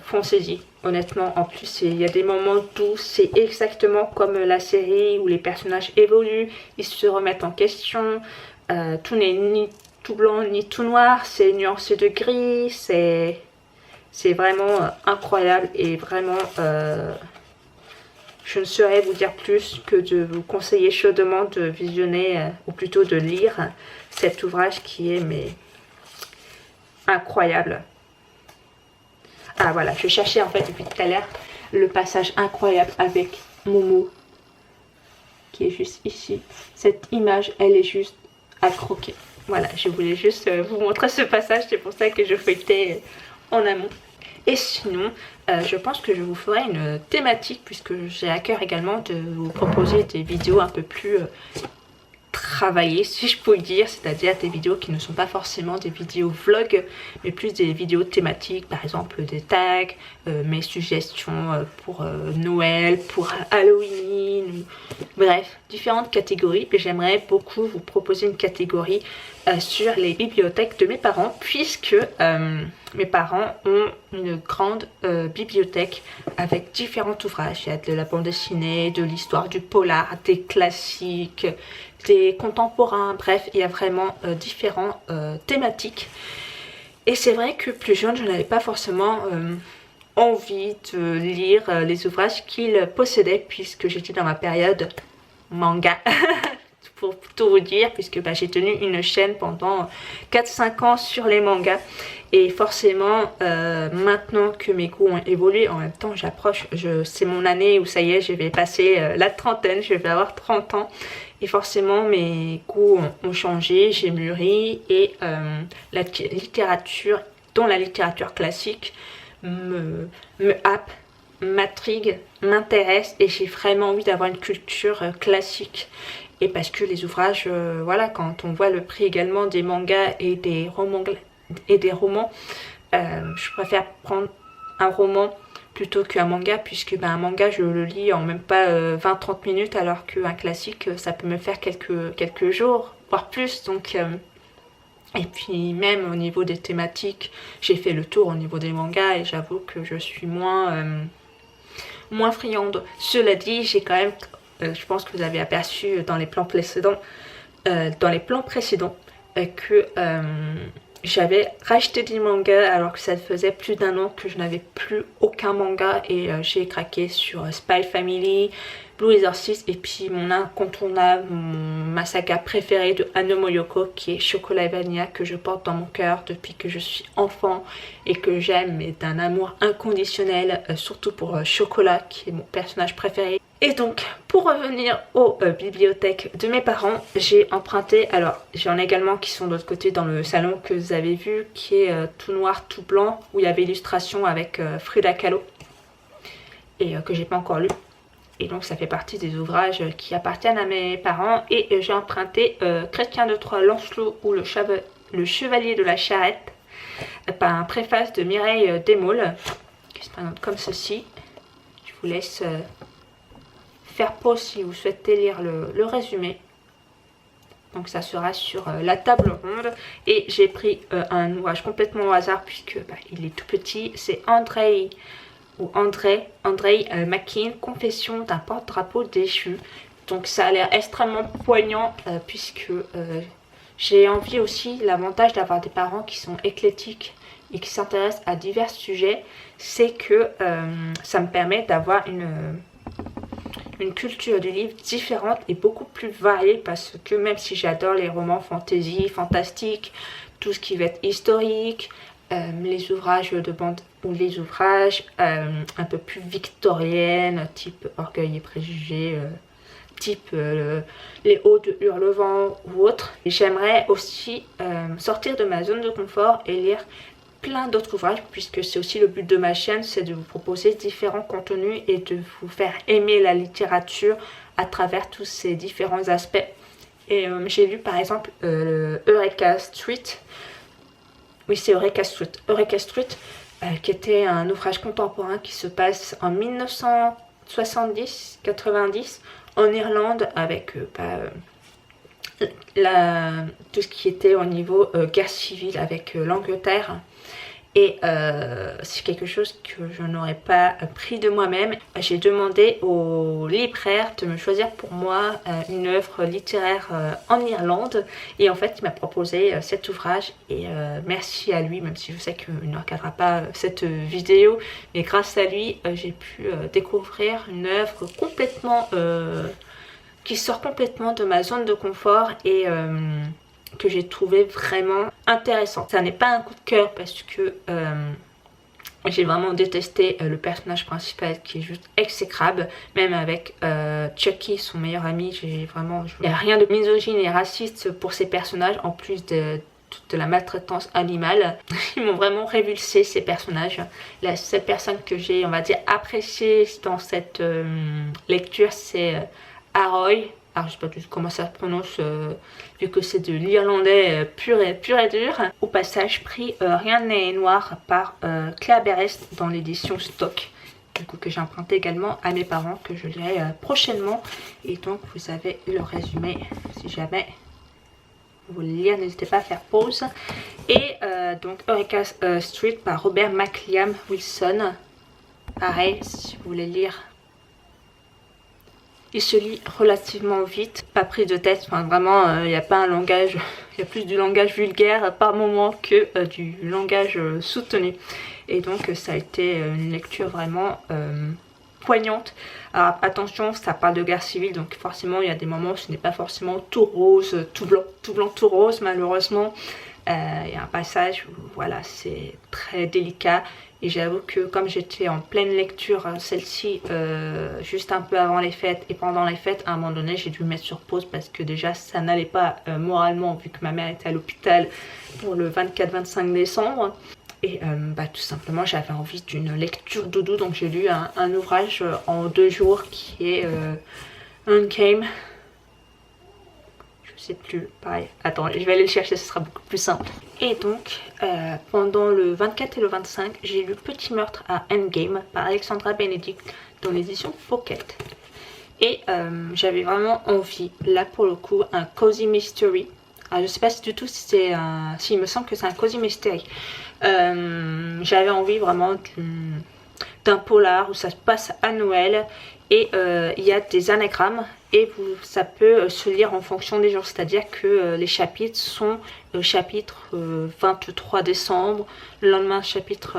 foncez-y. Honnêtement, en plus, il y a des moments doux, c'est exactement comme la série où les personnages évoluent, ils se remettent en question, tout n'est ni tout blanc ni tout noir, c'est nuancé de gris, c'est vraiment incroyable et vraiment je ne saurais vous dire plus que de vous conseiller chaudement de visionner ou plutôt de lire cet ouvrage qui est mais incroyable. Ah voilà, je cherchais en fait depuis tout à l'heure le passage incroyable avec Momo qui est juste ici. Cette image, elle est juste à croquer. Voilà, je voulais juste vous montrer ce passage, c'est pour ça que je feuilletais en amont. Et sinon, je pense que je vous ferai une thématique puisque j'ai à cœur également de vous proposer des vidéos un peu plus travaillées, si je peux dire, c'est-à-dire des vidéos qui ne sont pas forcément des vidéos vlog, mais plus des vidéos thématiques, par exemple des tags, mes suggestions pour Noël, pour Halloween, bref, différentes catégories. Et j'aimerais beaucoup vous proposer une catégorie sur les bibliothèques de mes parents, puisque mes parents ont une grande bibliothèque avec différents ouvrages. Il y a de la bande dessinée, de l'histoire, du polar, des classiques, des contemporains, bref, il y a vraiment différentes thématiques. Et c'est vrai que plus jeune, je n'avais pas forcément envie de lire les ouvrages qu'ils possédaient, puisque j'étais dans ma période manga. Pour tout vous dire, puisque j'ai tenu une chaîne pendant 4-5 ans sur les mangas. Et forcément, maintenant que mes goûts ont évolué, en même temps j'approche, c'est mon année où ça y est, je vais passer la trentaine, je vais avoir 30 ans. Et forcément mes goûts ont changé, j'ai mûri et la littérature, dont la littérature classique, me happe, m'intrigue, m'intéresse et j'ai vraiment envie d'avoir une culture classique. Et parce que les ouvrages, voilà, quand on voit le prix également des mangas et des romans, je préfère prendre un roman plutôt qu'un manga, puisque un manga je le lis en même pas 20-30 minutes, alors qu'un classique ça peut me faire quelques jours, voire plus. Donc, et puis même au niveau des thématiques, j'ai fait le tour au niveau des mangas et j'avoue que je suis moins friande. Cela dit, j'ai quand même... je pense que vous avez aperçu dans les plans précédents, que j'avais racheté des mangas alors que ça faisait plus d'1 an que je n'avais plus aucun manga et j'ai craqué sur Spy Family, Blue Exorcist et puis mon incontournable, ma saga préférée de Hanno Moyoko qui est Chocolat et Vanilla, que je porte dans mon cœur depuis que je suis enfant et que j'aime mais d'un amour inconditionnel, surtout pour Chocolat qui est mon personnage préféré. Et donc, pour revenir aux bibliothèques de mes parents, j'ai emprunté, alors j'en ai également qui sont de l'autre côté dans le salon que vous avez vu, qui est tout noir, tout blanc, où il y avait illustration avec Frida Kahlo, et que j'ai pas encore lu. Et donc ça fait partie des ouvrages qui appartiennent à mes parents. Et j'ai emprunté Chrétien de Troyes, Lancelot ou le Chevalier de la Charrette, par un préface de Mireille Desmaules, qui se présente comme ceci. Je vous laisse... faire pause si vous souhaitez lire le résumé. Donc ça sera sur la table ronde. Et j'ai pris un ouvrage complètement au hasard puisque il est tout petit. C'est Andrei McKean, Confession d'un porte-drapeau déchu. Donc ça a l'air extrêmement poignant puisque j'ai envie aussi, l'avantage d'avoir des parents qui sont éclectiques et qui s'intéressent à divers sujets, c'est que ça me permet d'avoir une culture du livre différente et beaucoup plus variée, parce que même si j'adore les romans fantasy, fantastiques, tout ce qui va être historique, les ouvrages de bande ou les ouvrages un peu plus victoriennes, type Orgueil et Préjugés, type Les Hauts de Hurlevent ou autre. J'aimerais aussi sortir de ma zone de confort et lire plein d'autres ouvrages, puisque c'est aussi le but de ma chaîne, c'est de vous proposer différents contenus et de vous faire aimer la littérature à travers tous ces différents aspects. Et j'ai lu par exemple Eureka Street. Oui, c'est Eureka Street. Eureka Street, qui était un ouvrage contemporain qui se passe en 1970-90 en Irlande, avec tout ce qui était au niveau guerre civile avec l'Angleterre. Et c'est quelque chose que je n'aurais pas pris de moi-même. J'ai demandé au libraire de me choisir pour moi une œuvre littéraire en Irlande. Et en fait, il m'a proposé cet ouvrage. Et merci à lui, même si je sais qu'il ne regardera pas cette vidéo. Mais grâce à lui, j'ai pu découvrir une œuvre complètement... qui sort complètement de ma zone de confort et... que j'ai trouvé vraiment intéressant. Ça n'est pas un coup de cœur parce que j'ai vraiment détesté le personnage principal qui est juste exécrable. Même avec Chucky, son meilleur ami, j'ai vraiment... Il n'y a rien de misogyne et raciste pour ces personnages, en plus de la maltraitance animale. Ils m'ont vraiment révulsé, ces personnages. La seule personne que j'ai, on va dire, appréciée dans cette lecture, c'est Aroy. Alors je sais pas du tout comment ça se prononce vu que c'est de l'irlandais pur et dur. Au passage, prix Rien n'est noir par Claire Berest dans l'édition Stock. Du coup que j'ai emprunté également à mes parents, que je lirai prochainement. Et donc vous avez le résumé si jamais vous voulez lire, n'hésitez pas à faire pause. Et donc Eureka Street par Robert McLiam Wilson. Pareil, si vous voulez lire. Il se lit relativement vite, pas pris de tête, enfin vraiment il n'y a pas un langage, il y a plus du langage vulgaire par moment que du langage soutenu. Et donc ça a été une lecture vraiment poignante. Alors attention, ça parle de guerre civile, donc forcément il y a des moments où ce n'est pas forcément tout rose, tout blanc, tout rose malheureusement. Il y a un passage où voilà, c'est très délicat. Et j'avoue que comme j'étais en pleine lecture, celle-ci, juste un peu avant les fêtes et pendant les fêtes, à un moment donné, j'ai dû me mettre sur pause parce que déjà, ça n'allait pas moralement vu que ma mère était à l'hôpital pour le 24-25 décembre. Et tout simplement, j'avais envie d'une lecture doudou, donc j'ai lu un ouvrage en 2 jours qui est Untamed. Je sais plus, pareil. Attends, je vais aller le chercher, ce sera beaucoup plus simple. Et donc, pendant le 24 et le 25, j'ai lu Petit meurtre à Endgame par Alexandra Benedict dans l'édition Pocket. Et j'avais vraiment envie, là pour le coup, un cozy mystery. Alors, je sais pas du tout si c'est un... Si, il me semble que c'est un cozy mystery. J'avais envie vraiment d'un polar où ça se passe à Noël. Et il y a des anagrammes et ça peut se lire en fonction des jours. C'est-à-dire que les chapitres sont chapitre 23 décembre, le lendemain chapitre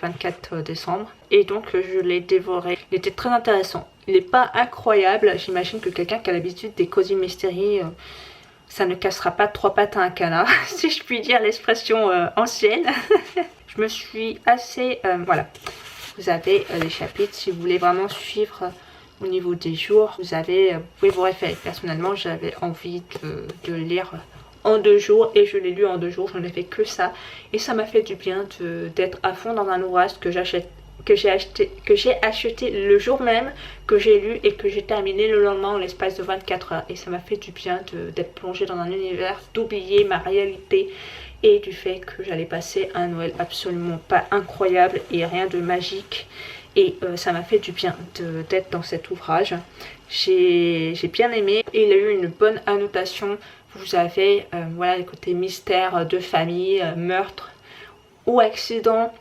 24 décembre. Et donc je l'ai dévoré. Il était très intéressant. Il n'est pas incroyable. J'imagine que quelqu'un qui a l'habitude des cozy mystery, ça ne cassera pas 3 pattes à un canard, si je puis dire l'expression ancienne. Je me suis assez... voilà. Vous avez les chapitres si vous voulez vraiment suivre... Au niveau des jours, vous pouvez vous référer. Personnellement, j'avais envie de lire en 2 jours et je l'ai lu en 2 jours. Je n'ai fait que ça et ça m'a fait du bien d'être à fond dans un ouvrage que j'ai acheté le jour même, que j'ai lu et que j'ai terminé le lendemain en l'espace de 24 heures. Et ça m'a fait du bien d'être plongée dans un univers, d'oublier ma réalité et du fait que j'allais passer un Noël absolument pas incroyable et rien de magique. Et ça m'a fait du bien d'être dans cet ouvrage. J'ai bien aimé. Et il a eu une bonne annotation. Vous avez voilà, les côtés mystère de famille, meurtre ou accident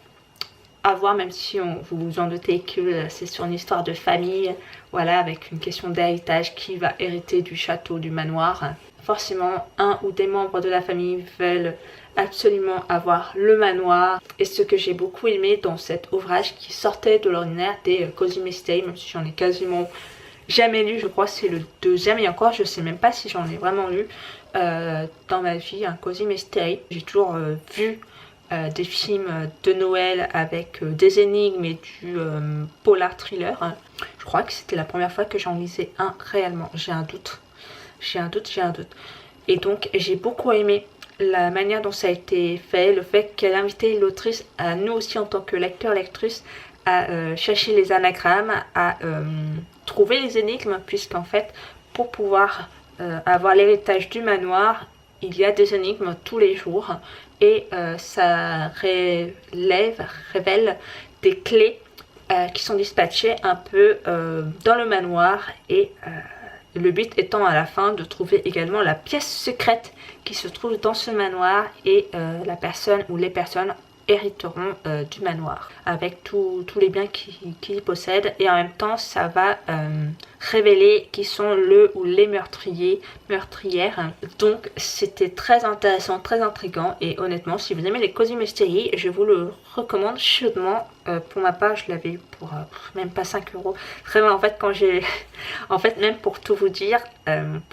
à voir, même si vous vous en doutez que c'est sur une histoire de famille. Voilà, avec une question d'héritage, qui va hériter du château, du manoir. Forcément, un ou des membres de la famille veulent absolument avoir le manoir. Et ce que j'ai beaucoup aimé dans cet ouvrage qui sortait de l'ordinaire des cozy mystery, même si j'en ai quasiment jamais lu, je crois que c'est le 2e et encore je sais même pas si j'en ai vraiment lu dans ma vie un cozy mystery. J'ai toujours vu des films de Noël avec des énigmes et du polar thriller. Je crois que c'était la première fois que j'en lisais un réellement. J'ai un doute. Et donc j'ai beaucoup aimé la manière dont ça a été fait, le fait qu'elle invitait l'autrice, à nous aussi en tant que lecteur-lectrice, à chercher les anagrammes, à trouver les énigmes, puisqu'en fait, pour pouvoir avoir l'héritage du manoir, il y a des énigmes tous les jours, et ça révèle des clés qui sont dispatchées un peu dans le manoir, et le but étant à la fin de trouver également la pièce secrète qui se trouve dans ce manoir, et la personne ou les personnes hériteront du manoir avec tous les biens qu'ils possèdent, et en même temps ça va révéler qui sont le ou les meurtrières. Donc c'était très intéressant, très intriguant, et honnêtement si vous aimez les Cozy Mystery, je vous le recommande chaudement. Pour ma part je l'avais pour même pas 5 euros. Vraiment en fait quand j'ai en fait même pour tout vous dire,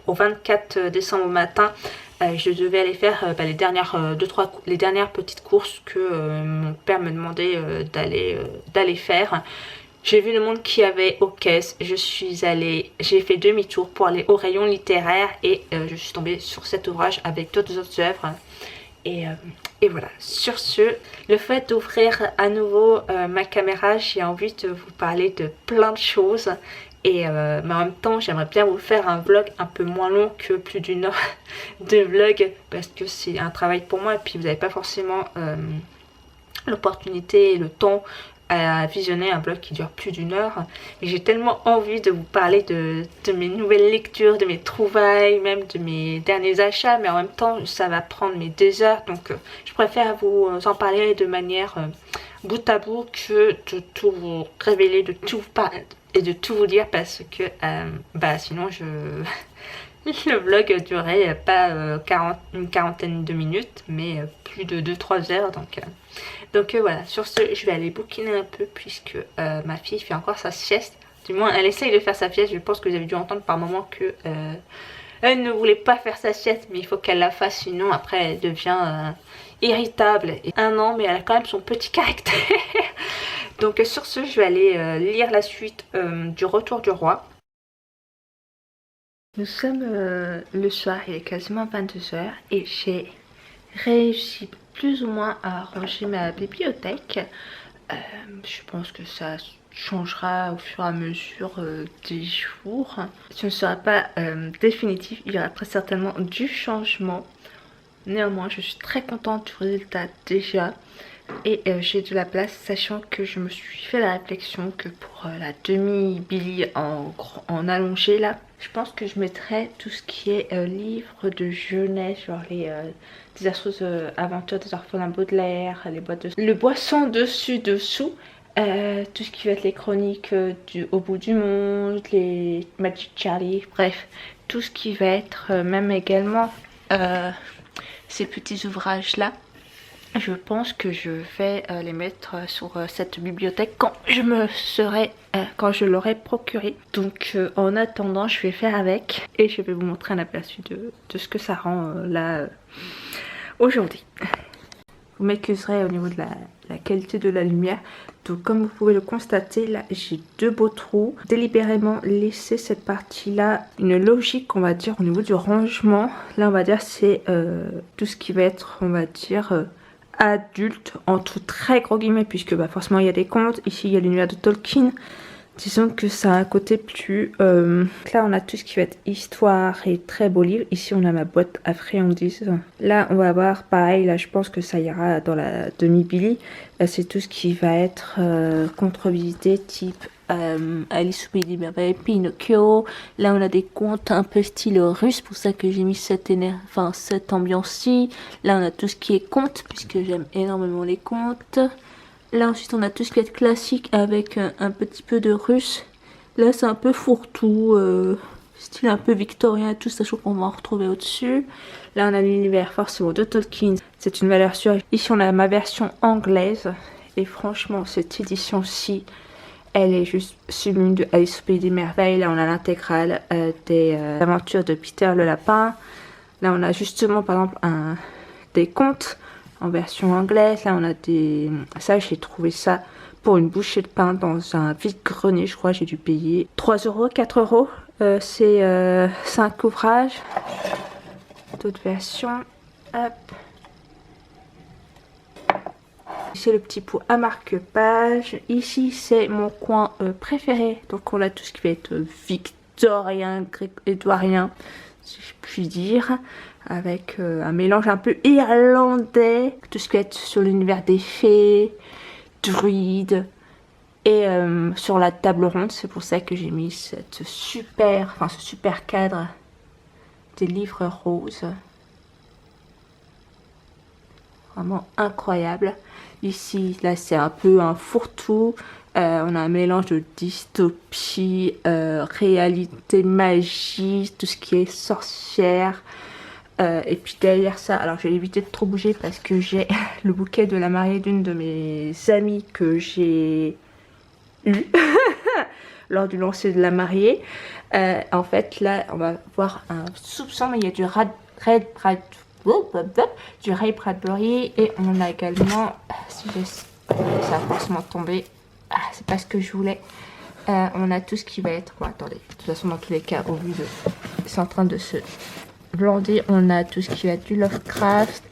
au 24 décembre au matin, je devais aller faire les dernières petites courses que mon père me demandait d'aller faire. J'ai vu le monde qu'il y avait aux caisses, j'ai fait demi-tour pour aller au rayon littéraire, et je suis tombée sur cet ouvrage avec d'autres autres œuvres. Et voilà, sur ce, le fait d'ouvrir à nouveau ma caméra, j'ai envie de vous parler de plein de choses. Mais en même temps, j'aimerais bien vous faire un vlog un peu moins long que plus d'une heure de vlog, parce que c'est un travail pour moi, et puis vous n'avez pas forcément l'opportunité et le temps à visionner un vlog qui dure plus d'une heure. Et j'ai tellement envie de vous parler de mes nouvelles lectures, de mes trouvailles, même de mes derniers achats, mais en même temps ça va prendre mes 2 heures, donc je préfère vous en parler de manière bout à bout que de tout vous révéler, de tout vous parler et de tout vous dire, parce que sinon le vlog durait pas une quarantaine de minutes, mais plus de 2-3 heures. Donc voilà, sur ce, je vais aller bouquiner un peu, puisque ma fille fait encore sa sieste. Du moins, elle essaye de faire sa sieste. Je pense que vous avez dû entendre par moment que elle ne voulait pas faire sa sieste, mais il faut qu'elle la fasse, sinon après elle devient irritable. Et 1 an, mais elle a quand même son petit caractère. Donc sur ce, je vais aller lire la suite du Retour du Roi. Nous sommes le soir, il est quasiment 22 h, et j'ai réussi plus ou moins à ranger ma bibliothèque. Je pense que ça changera au fur et à mesure des jours. Ce ne sera pas définitif, il y aura très certainement du changement. Néanmoins, je suis très contente du résultat déjà. Et j'ai de la place, sachant que je me suis fait la réflexion que pour la demi-Billy en allongé là, je pense que je mettrais tout ce qui est livres de jeunesse, genre les désastreuses aventures des orphelins Baudelaire, les boîtes de... le boisson dessus-dessous, tout ce qui va être les chroniques Au bout du monde, les Magic Charlie, bref, tout ce qui va être même également ces petits ouvrages là. Je pense que je vais les mettre sur cette bibliothèque quand je l'aurai procuré. Donc en attendant, je vais faire avec, et je vais vous montrer un aperçu de ce que ça rend là aujourd'hui. Vous m'accuserez au niveau de la qualité de la lumière. Donc comme vous pouvez le constater, là j'ai 2 beaux trous. Délibérément laisser cette partie là une logique, on va dire, au niveau du rangement. Là on va dire c'est tout ce qui va être, on va dire... adulte, entre très gros guillemets, puisque forcément il y a des contes. Ici il y a l'univers de Tolkien. Disons que ça a un côté plus... Là on a tout ce qui va être histoire et très beaux livres. Ici on a ma boîte à friandises. Là on va avoir pareil, là je pense que ça ira dans la demi-Billy. C'est tout ce qui va être contre-visité, type Alice au Pays des Merveilles, Pinocchio. Là on a des contes un peu style russe, pour ça que j'ai mis cette ambiance-ci. Là on a tout ce qui est contes, puisque j'aime énormément les contes. Là ensuite on a tout ce qui est classique avec un petit peu de russe. Là c'est un peu fourre-tout, style un peu victorien et tout, sachant qu'on va en retrouver au-dessus. Là on a l'univers forcément de Tolkien, c'est une valeur sûre. Ici on a ma version anglaise, et franchement cette édition-ci, elle est juste sublime, de Alice au Pays des Merveilles. Là on a l'intégrale des aventures de Peter le Lapin. Là on a justement par exemple des contes en version anglaise. Là on a des... Ça j'ai trouvé ça pour une bouchée de pain dans un vide-grenier, je crois. J'ai dû payer 3 euros, 4 euros. C'est 5 ouvrages. D'autres versions. Hop. C'est le petit pot à marque-page. Ici, c'est mon coin préféré. Donc, on a tout ce qui va être victorien, grec-édouardien, si je puis dire. Avec un mélange un peu irlandais. Tout ce qui va être sur l'univers des fées, druides. Et sur la table ronde, c'est pour ça que j'ai mis ce super cadre des livres roses. Vraiment incroyable. Ici, là, c'est un peu un fourre-tout. On a un mélange de dystopie, réalité, magie, tout ce qui est sorcière. Et puis derrière ça, alors je vais éviter de trop bouger parce que j'ai le bouquet de la mariée d'une de mes amies que j'ai eu lors du lancer de la mariée. En fait, là, on va voir un soupçon, mais il y a du Ray Bradbury et on a également, si ça va forcément tomber, c'est pas ce que je voulais. On a tout ce qui va être, bon attendez, de toute façon dans tous les cas, au vu de, c'est en train de se blander, on a tout ce qui va être du Lovecraft,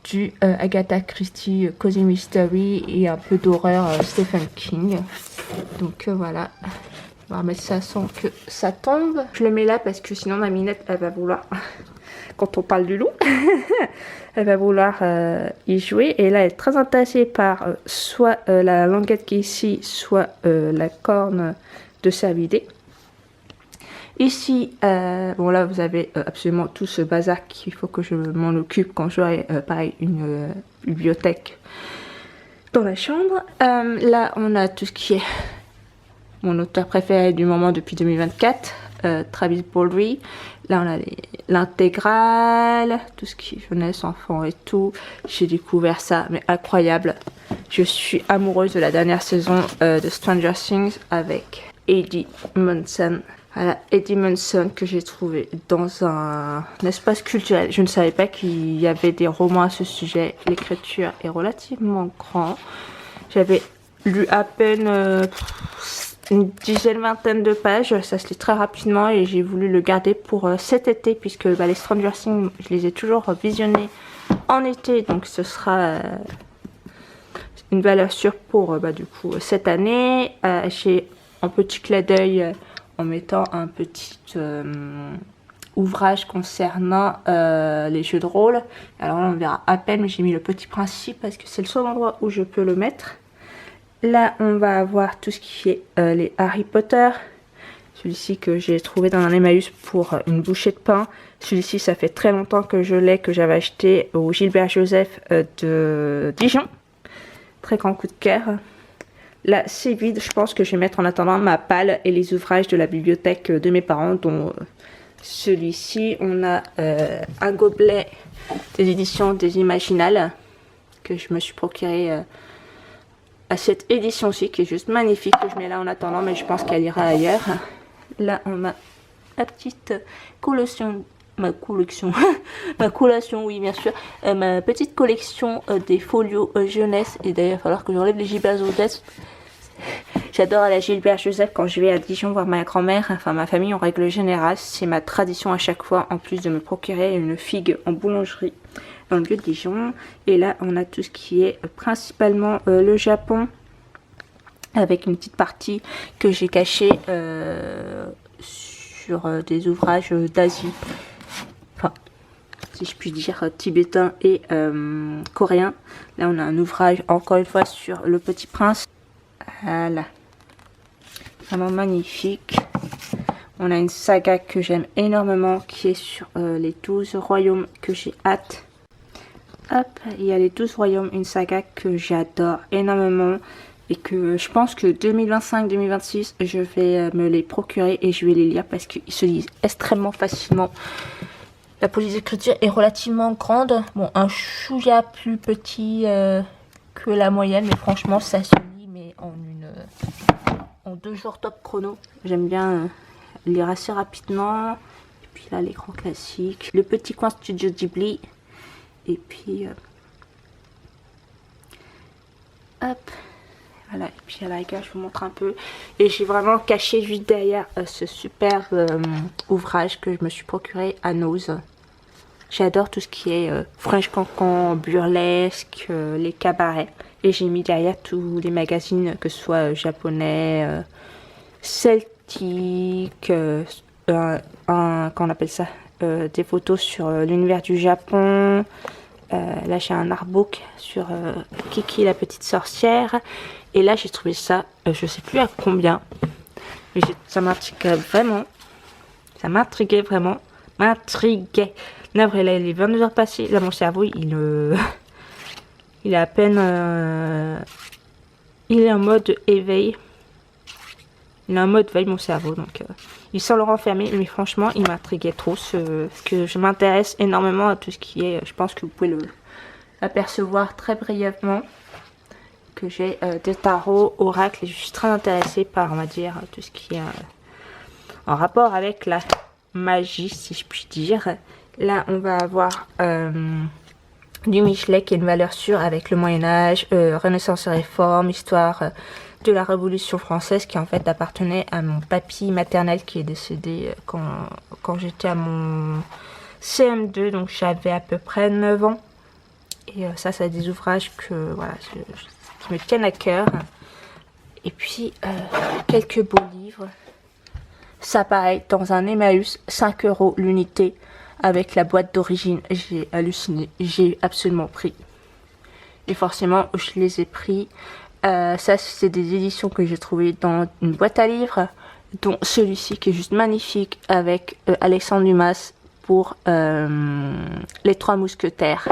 du Agatha Christie, Cozy Mystery et un peu d'horreur Stephen King. Donc voilà. On va remettre ça sans que ça tombe. Je le mets là parce que sinon ma minette elle va vouloir, quand on parle du loup, elle va vouloir y jouer. Et là elle est très intéressée par soit la languette qui est ici, soit la corne de cervidé. Ici, bon là vous avez absolument tout ce bazar qu'il faut que je m'en occupe quand j'aurai pareil une bibliothèque dans la chambre. Là on a tout ce qui est mon auteur préféré du moment depuis 2024, Travis Baldree. Là, on a l'intégrale, tout ce qui est jeunesse, enfant et tout. J'ai découvert ça, mais incroyable. Je suis amoureuse de la dernière saison de Stranger Things avec Eddie Munson. Voilà, Eddie Munson que j'ai trouvé dans un espace culturel. Je ne savais pas qu'il y avait des romans à ce sujet. L'écriture est relativement grande. J'avais lu à peine une dizaine, vingtaine de pages, ça se lit très rapidement et j'ai voulu le garder pour cet été puisque les Stranger Things, je les ai toujours visionnés en été, donc ce sera une valeur sûre pour du coup cette année. J'ai un petit clin d'œil en mettant un petit ouvrage concernant les jeux de rôle. Alors là on verra à peine, mais j'ai mis le petit principe parce que c'est le seul endroit où je peux le mettre. Là, on va avoir tout ce qui est les Harry Potter. Celui-ci que j'ai trouvé dans un Emmaüs pour une bouchée de pain. Celui-ci, ça fait très longtemps que je l'ai, que j'avais acheté au Gilbert Joseph de Dijon. Très grand coup de cœur. Là, c'est vide. Je pense que je vais mettre en attendant ma palle et les ouvrages de la bibliothèque de mes parents, dont celui-ci. On a un gobelet des éditions des Imaginales que je me suis procuré à cette édition-ci qui est juste magnifique, que je mets là en attendant, mais je pense qu'elle ira ailleurs. Là, on a la petite collation, ma collation, oui, bien sûr, ma petite collection des folios jeunesse. Et d'ailleurs, il va falloir que j'enlève les Gilbert Joseph. J'adore aller à Gilbert Joseph quand je vais à Dijon voir ma grand-mère, enfin ma famille en règle générale. C'est ma tradition à chaque fois, en plus de me procurer une figue en boulangerie dans le lieu de Dijon. Et là on a tout ce qui est principalement le Japon, avec une petite partie que j'ai cachée sur des ouvrages d'Asie, enfin si je puis dire tibétain et coréen. Là on a un ouvrage encore une fois sur le Petit Prince. Voilà, vraiment magnifique. On a une saga que j'aime énormément qui est sur les 12 royaumes, que j'ai hâte. Hop, il y a les 12 royaumes, une saga que j'adore énormément et que je pense que 2025-2026 je vais me les procurer et je vais les lire parce qu'ils se lisent extrêmement facilement. La police d'écriture est relativement grande, bon un chouïa plus petit que la moyenne, mais franchement ça se lit mais en 2 jours top chrono. J'aime bien lire assez rapidement. Et puis là l'écran classique, le petit coin Studio Ghibli. Et puis Hop. Voilà, et puis à la rigueur, je vous montre un peu. Et j'ai vraiment caché juste derrière ce super ouvrage que je me suis procuré à Nose. J'adore tout ce qui est French Cancan, burlesque, les cabarets. Et j'ai mis derrière tous les magazines, que ce soit japonais, celtique, qu'on appelle ça, des photos sur l'univers du Japon. Là j'ai un artbook sur Kiki la petite sorcière. Et là j'ai trouvé ça, je sais plus à combien. Mais ça m'intriguait vraiment. Ça m'intriguait vraiment. M'intriguait. Navré, là il est 22h passées. Là mon cerveau il est à peine... il est en mode éveil. Il est en mode veille mon cerveau. Donc il semble renfermé. Mais franchement il m'intriguait trop. Que je m'intéresse énormément à tout ce qui est... je pense que vous pouvez l'apercevoir très brièvement. Que j'ai des tarots, oracles. Et je suis très intéressée par, on va dire, tout ce qui est en rapport avec la magie, si je puis dire. Là on va avoir... du Michelet qui est une valeur sûre avec le Moyen-Âge, Renaissance et Réforme, histoire de la Révolution française qui en fait appartenait à mon papy maternel qui est décédé quand j'étais à mon CM2, donc j'avais à peu près 9 ans. Et ça, c'est des ouvrages que voilà, qui me tiennent à cœur. Et puis quelques beaux livres. Ça pareil, dans un Emmaüs, 5 € l'unité. Avec la boîte d'origine, j'ai halluciné, j'ai absolument pris. Et forcément, je les ai pris. Ça, c'est des éditions que j'ai trouvées dans une boîte à livres, dont celui-ci qui est juste magnifique avec Alexandre Dumas pour Les Trois Mousquetaires.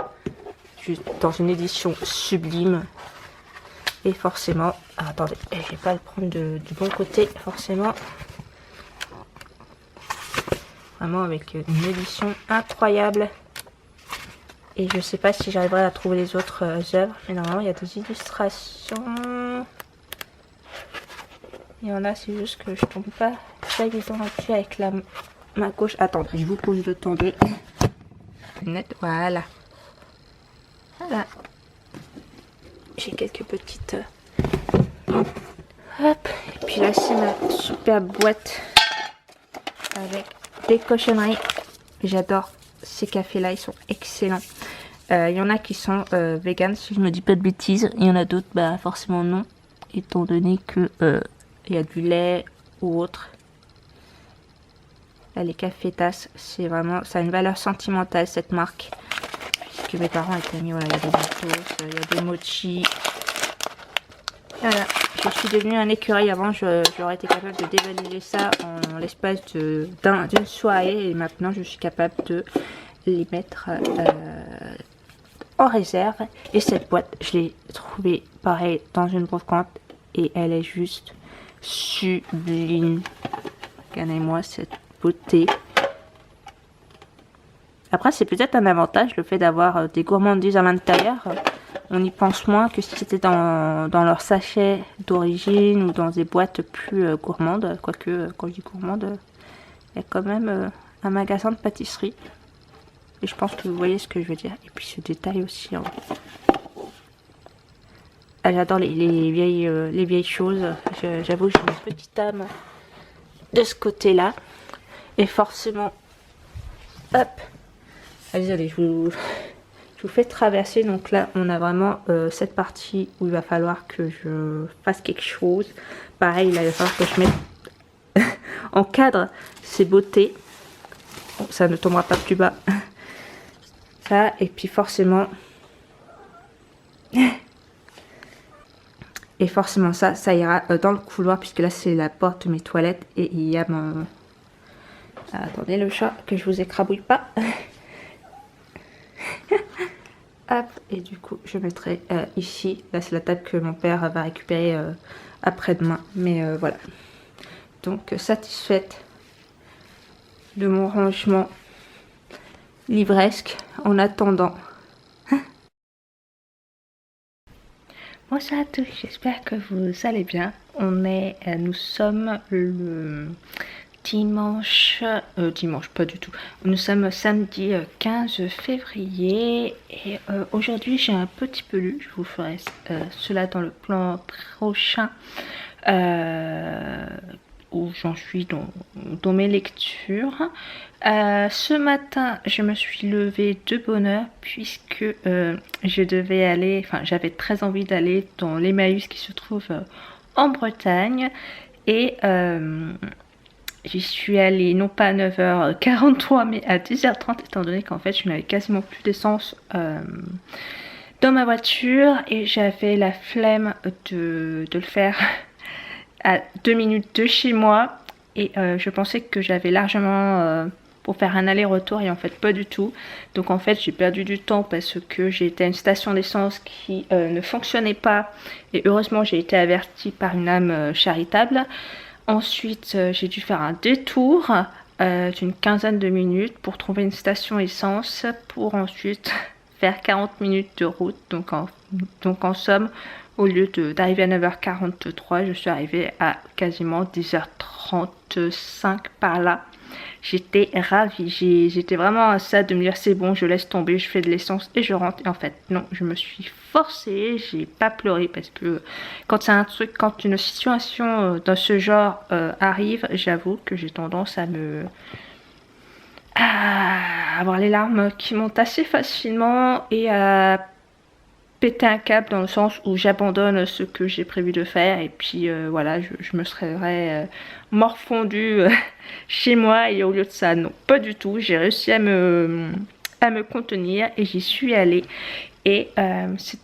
Juste dans une édition sublime. Et forcément, attendez, je vais pas le prendre du bon côté, forcément. Vraiment avec une édition incroyable. Et je sais pas si j'arriverai à trouver les autres œuvres. Mais normalement il y a des illustrations. Il y en a, c'est juste que je tombe pas évident là-dessus avec la main gauche. Attendez, je vous pose le temps de net. Voilà. Voilà. J'ai quelques petites... Hop. Et puis là c'est ma super boîte avec des cochonneries. J'adore ces cafés là, ils sont excellents. Il y en a qui sont vegan si je me dis pas de bêtises. Il y en a d'autres, bah forcément non, étant donné que il y a du lait ou autre. Là les cafés tasses, c'est vraiment, ça a une valeur sentimentale cette marque. Puisque mes parents étaient mis, voilà, il y a des mentos, il y a des mochi. Voilà, je suis devenue un écureuil. Avant j'aurais été capable de dévaliser ça en l'espace d'une soirée. Et maintenant je suis capable de les mettre en réserve. Et cette boîte, je l'ai trouvée pareil dans une brocante. Et elle est juste sublime. Regardez-moi cette beauté. Après c'est peut-être un avantage le fait d'avoir des gourmandises à l'intérieur. On y pense moins que si c'était dans leur sachet d'origine ou dans des boîtes plus gourmandes. Quoique, quand je dis gourmande, il y a quand même un magasin de pâtisserie. Et je pense que vous voyez ce que je veux dire. Et puis ce détail aussi. Hein. Ah, j'adore les vieilles choses. J'avoue, j'ai une petite âme de ce côté-là. Et forcément, hop. Allez, je vous fais traverser. Donc là on a vraiment cette partie où il va falloir que je fasse quelque chose. Pareil, là il va falloir que je mette en cadre ces beautés. Bon, ça ne tombera pas plus bas. Ça, et puis forcément et forcément ça ira dans le couloir, puisque là c'est la porte de mes toilettes. Et il y a mon... attendez le chat, que je vous écrabouille pas. Hop, et du coup je mettrai ici. Là c'est la table que mon père va récupérer après-demain. Mais voilà. Donc satisfaite de mon rangement livresque en attendant. Bonjour à tous, j'espère que vous allez bien. Nous sommes le dimanche pas du tout. Nous sommes samedi 15 février et aujourd'hui j'ai un petit peu lu. Je vous ferai cela dans le plan prochain où j'en suis dans mes lectures. Ce matin, je me suis levée de bonne heure puisque je devais aller, enfin j'avais très envie d'aller dans l'Emmaüs qui se trouve en Bretagne et j'y suis allée non pas à 9h43 mais à 10h30 étant donné qu'en fait je n'avais quasiment plus d'essence dans ma voiture et j'avais la flemme de le faire à 2 minutes de chez moi et je pensais que j'avais largement pour faire un aller-retour et en fait pas du tout. Donc en fait j'ai perdu du temps parce que j'ai été à une station d'essence qui ne fonctionnait pas et heureusement j'ai été avertie par une âme charitable. Ensuite, j'ai dû faire un détour d'une quinzaine de minutes pour trouver une station essence pour ensuite faire 40 minutes de route. Donc en somme, au lieu d'arriver à 9h43, je suis arrivée à quasiment 10h35 par là. J'étais ravie, j'étais vraiment à ça de me dire c'est bon, je laisse tomber, je fais de l'essence et je rentre. Et en fait non, je me suis forcée, j'ai pas pleuré parce que quand c'est un truc, quand une situation dans ce genre arrive, j'avoue que j'ai tendance à avoir les larmes qui montent assez facilement et à péter un câble dans le sens où j'abandonne ce que j'ai prévu de faire et puis voilà, je me serais morfondue chez moi et au lieu de ça, non, pas du tout. J'ai réussi à me contenir et j'y suis allée et c'est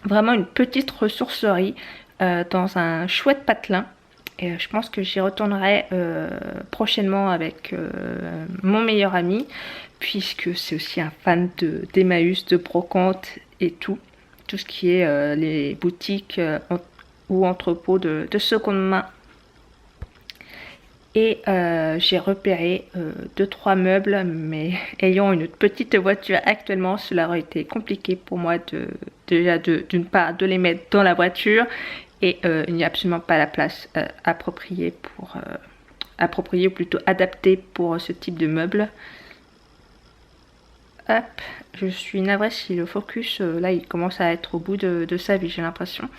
vraiment une petite ressourcerie dans un chouette patelin. Et je pense que j'y retournerai prochainement avec mon meilleur ami, puisque c'est aussi un fan d'Emmaüs, de brocante et tout ce qui est les boutiques ou entrepôts de seconde main. Et j'ai repéré 2-3 meubles, mais ayant une petite voiture actuellement, cela aurait été compliqué pour moi d'une part de les mettre dans la voiture. Et il n'y a absolument pas la place appropriée ou plutôt adaptée pour ce type de meuble. Hop, je suis navrée si le focus, là il commence à être au bout de sa vie, j'ai l'impression.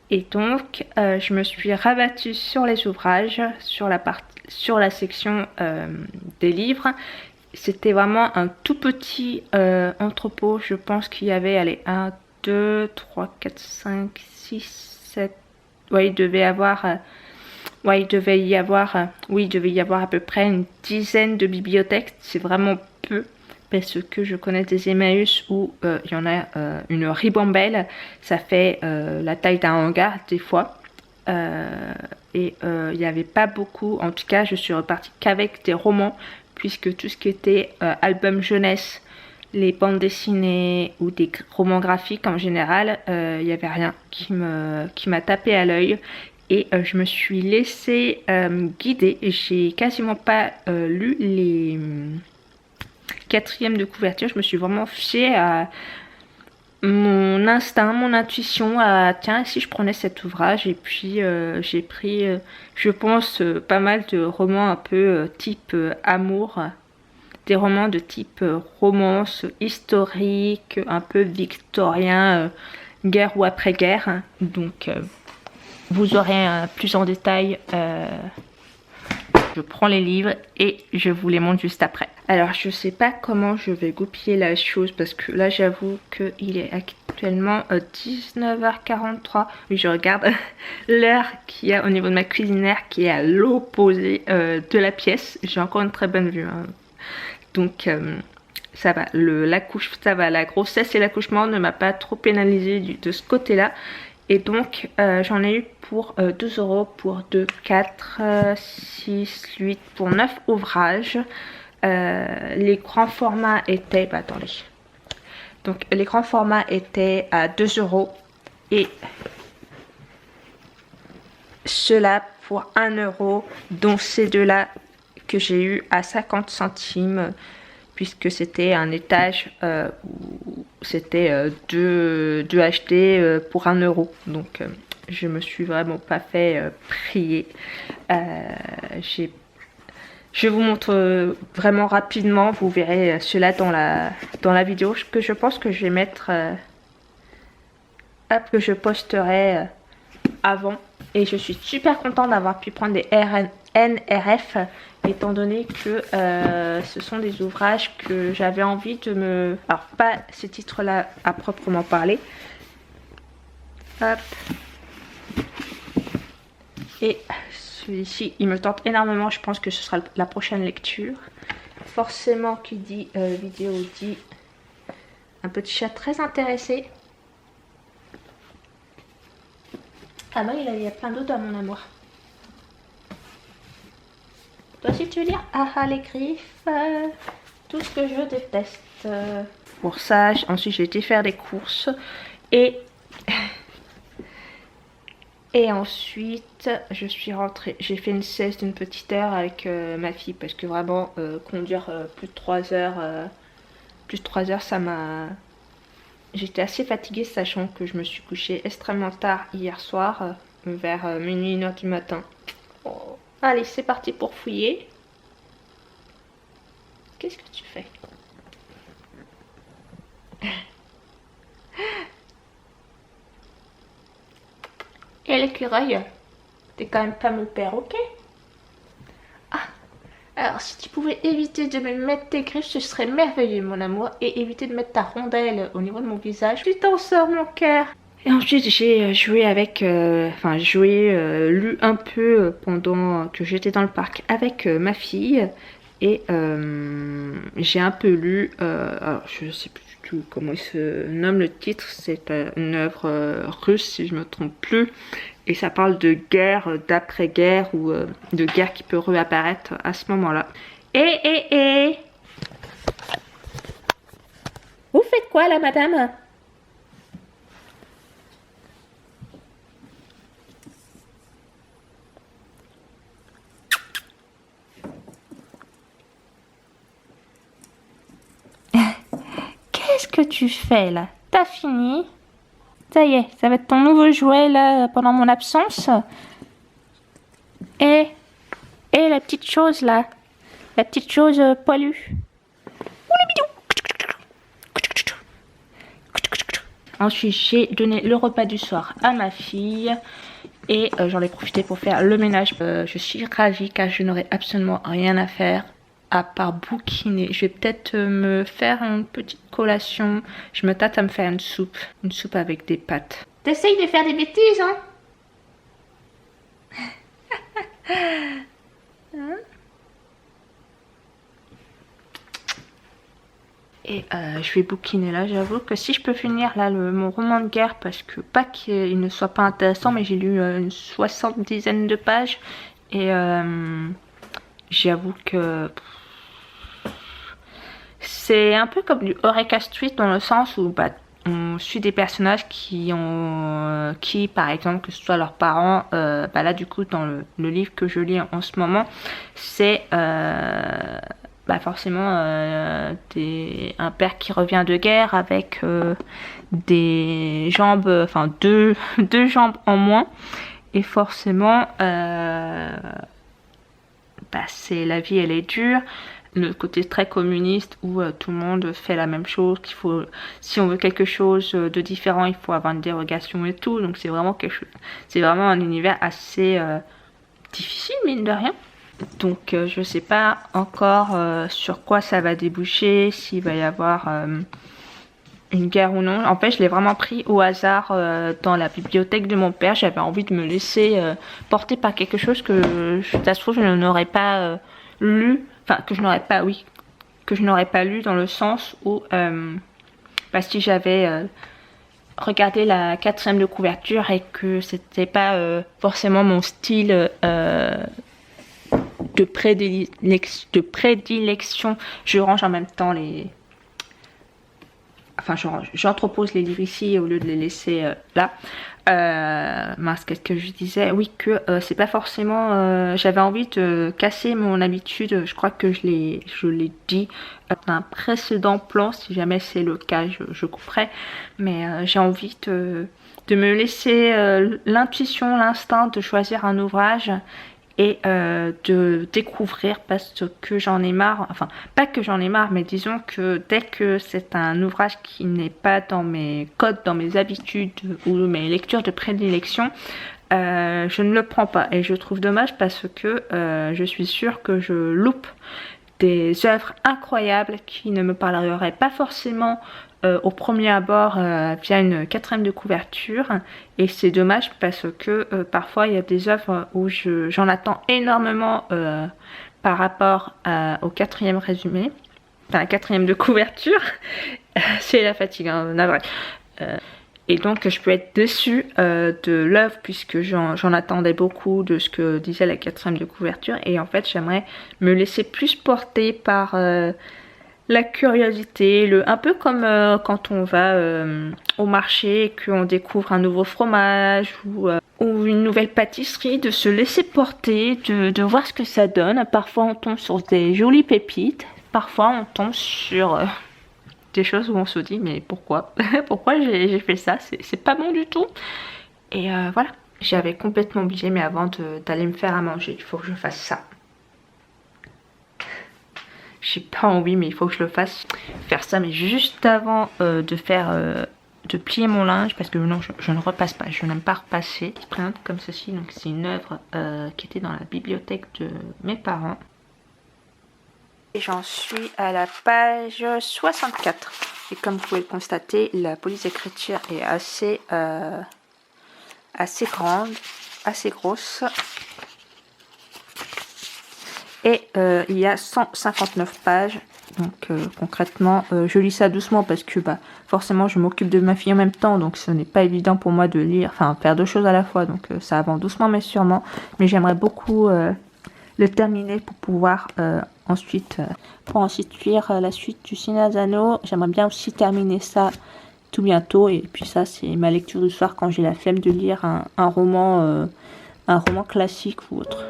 Et donc, je me suis rabattue sur les ouvrages, sur la section des livres. C'était vraiment un tout petit entrepôt, je pense qu'il y avait, allez, 1, 2, 3, 4, 5, 6... Ouais, il devait y avoir à peu près une dizaine de bibliothèques. C'est vraiment peu parce que je connais des Emmaüs où il y en a une ribambelle. Ça fait la taille d'un hangar des fois. Et il n'y avait pas beaucoup. En tout cas, je suis repartie qu'avec des romans puisque tout ce qui était album jeunesse, les bandes dessinées ou des romans graphiques en général, il n'y avait rien qui m'a tapé à l'œil et je me suis laissée guider. J'ai quasiment pas lu les quatrièmes de couverture. Je me suis vraiment fiée à mon instinct, mon intuition, à tiens, si je prenais cet ouvrage. Et puis j'ai pris, je pense, pas mal de romans un peu type amour. Des romans de type romance historique, un peu victorien, guerre ou après-guerre. Donc, vous aurez plus en détail. Je prends les livres et je vous les montre juste après. Alors, je sais pas comment je vais goupiller la chose parce que là, j'avoue qu'il est actuellement 19h43. Oui, je regarde l'heure qu'il y a au niveau de ma cuisinière qui est à l'opposé de la pièce. J'ai encore une très bonne vue, hein. Donc ça va, ça va, la grossesse et l'accouchement ne m'a pas trop pénalisé de ce côté-là. Et donc j'en ai eu pour 2 € pour 2, 4, 6, 8, pour 9 ouvrages. Les grands formats étaient, attendez. Donc les grands formats étaient à 2 € et ceux-là pour 1 €, dont ces deux-là que j'ai eu à 50 centimes puisque c'était un étage où c'était deux achetés pour 1 €. Donc je me suis vraiment pas fait prier. Je vous montre vraiment rapidement, vous verrez cela dans la vidéo que je pense que je vais mettre, que je posterai avant. Et je suis super contente d'avoir pu prendre des NRF, étant donné que ce sont des ouvrages que j'avais envie de me... Alors pas ce titre-là à proprement parler. Hop. Et celui-ci, il me tente énormément. Je pense que ce sera la prochaine lecture. Forcément, qui dit vidéo dit un petit chat très intéressé. Ah non, il y a plein d'autres à mon amour. Toi aussi tu veux lire? Ah ah, les griffes, tout ce que je déteste. Pour ça, ensuite j'ai été faire des courses et ensuite je suis rentrée. J'ai fait une sieste d'une petite heure avec ma fille parce que vraiment conduire plus de 3 heures, ça m'a... J'étais assez fatiguée, sachant que je me suis couchée extrêmement tard hier soir, vers minuit, 1h du matin. Oh. Allez, c'est parti pour fouiller. Qu'est-ce que tu fais? Et l'écureuil, t'es quand même pas mon père, ok? Ah, alors si tu pouvais éviter de me mettre tes griffes, ce serait merveilleux, mon amour. Et éviter de mettre ta rondelle au niveau de mon visage. Tu t'en sors, mon cœur. Et ensuite, j'ai joué avec... lu un peu pendant que j'étais dans le parc avec ma fille. Et j'ai un peu lu... alors, je sais plus du tout comment il se nomme le titre. C'est une œuvre russe, si je me trompe plus. Et ça parle de guerre, d'après-guerre, ou de guerre qui peut réapparaître à ce moment-là. Et vous faites quoi là, madame? Qu'est-ce que tu fais là? T'as fini? Ça y est, ça va être ton nouveau jouet là pendant mon absence. Et la petite chose là, la petite chose poilue. Ensuite, j'ai donné le repas du soir à ma fille et j'en ai profité pour faire le ménage. Je suis ravie car je n'aurai absolument rien à faire à part bouquiner. Je vais peut-être me faire une petite collation. Je me tâte à me faire une soupe avec des pâtes. T'essayes de faire des bêtises, hein? Et je vais bouquiner là. J'avoue que si je peux finir là mon roman de guerre, parce que pas qu'il ne soit pas intéressant, mais j'ai lu une 70aine de pages et j'avoue que c'est un peu comme du Eureka Street dans le sens où on suit des personnages qui par exemple, que ce soit leurs parents, là du coup dans le livre que je lis en ce moment, c'est forcément un père qui revient de guerre avec des jambes, enfin deux jambes en moins, et forcément c'est la vie, elle est dure. Le côté très communiste où tout le monde fait la même chose, qu'il faut, si on veut quelque chose de différent, il faut avoir une dérogation et tout. Donc c'est vraiment c'est vraiment un univers assez difficile, mine de rien. Donc je sais pas encore sur quoi ça va déboucher, s'il va y avoir une guerre ou non. En fait, je l'ai vraiment pris au hasard dans la bibliothèque de mon père. J'avais envie de me laisser porter par quelque chose que ça se trouve je n'aurais pas lu. Enfin, que je n'aurais pas lu dans le sens où si j'avais regardé la 4e de couverture et que c'était pas forcément mon style de prédilection, je range en même temps les... Enfin, j'entrepose les livres ici au lieu de les laisser là. Qu'est-ce que je disais? Oui, que c'est pas forcément... j'avais envie de casser mon habitude. Je crois que je l'ai dit dans un précédent plan. Si jamais c'est le cas, je couperai. Mais j'ai envie de de me laisser l'intuition, l'instinct de choisir un ouvrage et de découvrir parce que j'en ai marre, enfin pas que j'en ai marre, mais disons que dès que c'est un ouvrage qui n'est pas dans mes codes, dans mes habitudes ou mes lectures de prédilection, je ne le prends pas et je trouve dommage parce que je suis sûre que je loupe des œuvres incroyables qui ne me parleraient pas forcément au premier abord via une 4e de couverture, et c'est dommage parce que parfois il y a des œuvres où j'en attends énormément par rapport au 4e résumé, enfin la 4e de couverture. C'est la fatigue, hein, navré. Et donc je peux être déçue de l'œuvre puisque j'en attendais beaucoup de ce que disait la 4e de couverture, et en fait j'aimerais me laisser plus porter par la curiosité, un peu comme quand on va au marché et qu'on découvre un nouveau fromage ou une nouvelle pâtisserie, de se laisser porter, de voir ce que ça donne. Parfois on tombe sur des jolies pépites, parfois on tombe sur des choses où on se dit mais pourquoi pourquoi j'ai fait ça, c'est pas bon du tout. Et voilà, j'avais complètement oublié, mais avant d'aller me faire à manger, il faut que je fasse ça. J'ai pas envie, mais il faut que je le fasse. Faire ça, mais juste avant de plier mon linge, parce que non, je ne repasse pas, je n'aime pas repasser. Je présente comme ceci, donc c'est une œuvre qui était dans la bibliothèque de mes parents. Et j'en suis à la page 64. Et comme vous pouvez le constater, la police d'écriture est assez grande, assez grosse. Et il y a 159 pages. Donc concrètement, je lis ça doucement parce que forcément je m'occupe de ma fille en même temps. Donc ce n'est pas évident pour moi de lire, enfin faire 2 choses à la fois. Donc ça avance doucement mais sûrement. Mais j'aimerais beaucoup le terminer pour pouvoir ensuite lire la suite du Seigneur des Anneaux. J'aimerais bien aussi terminer ça tout bientôt. Et puis ça, c'est ma lecture du soir quand j'ai la flemme de lire un roman classique ou autre.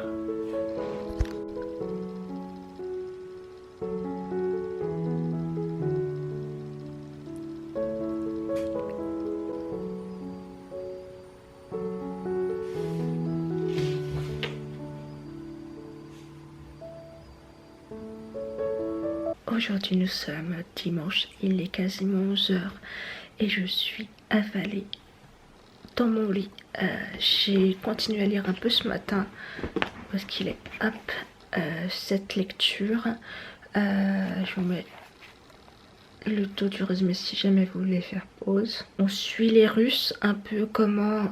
Aujourd'hui nous sommes dimanche, il est quasiment 11h et je suis avalée dans mon lit. J'ai continué à lire un peu ce matin parce qu'il est cette lecture. Je vous mets le taux du résumé si jamais vous voulez faire pause. On suit les Russes, un peu comment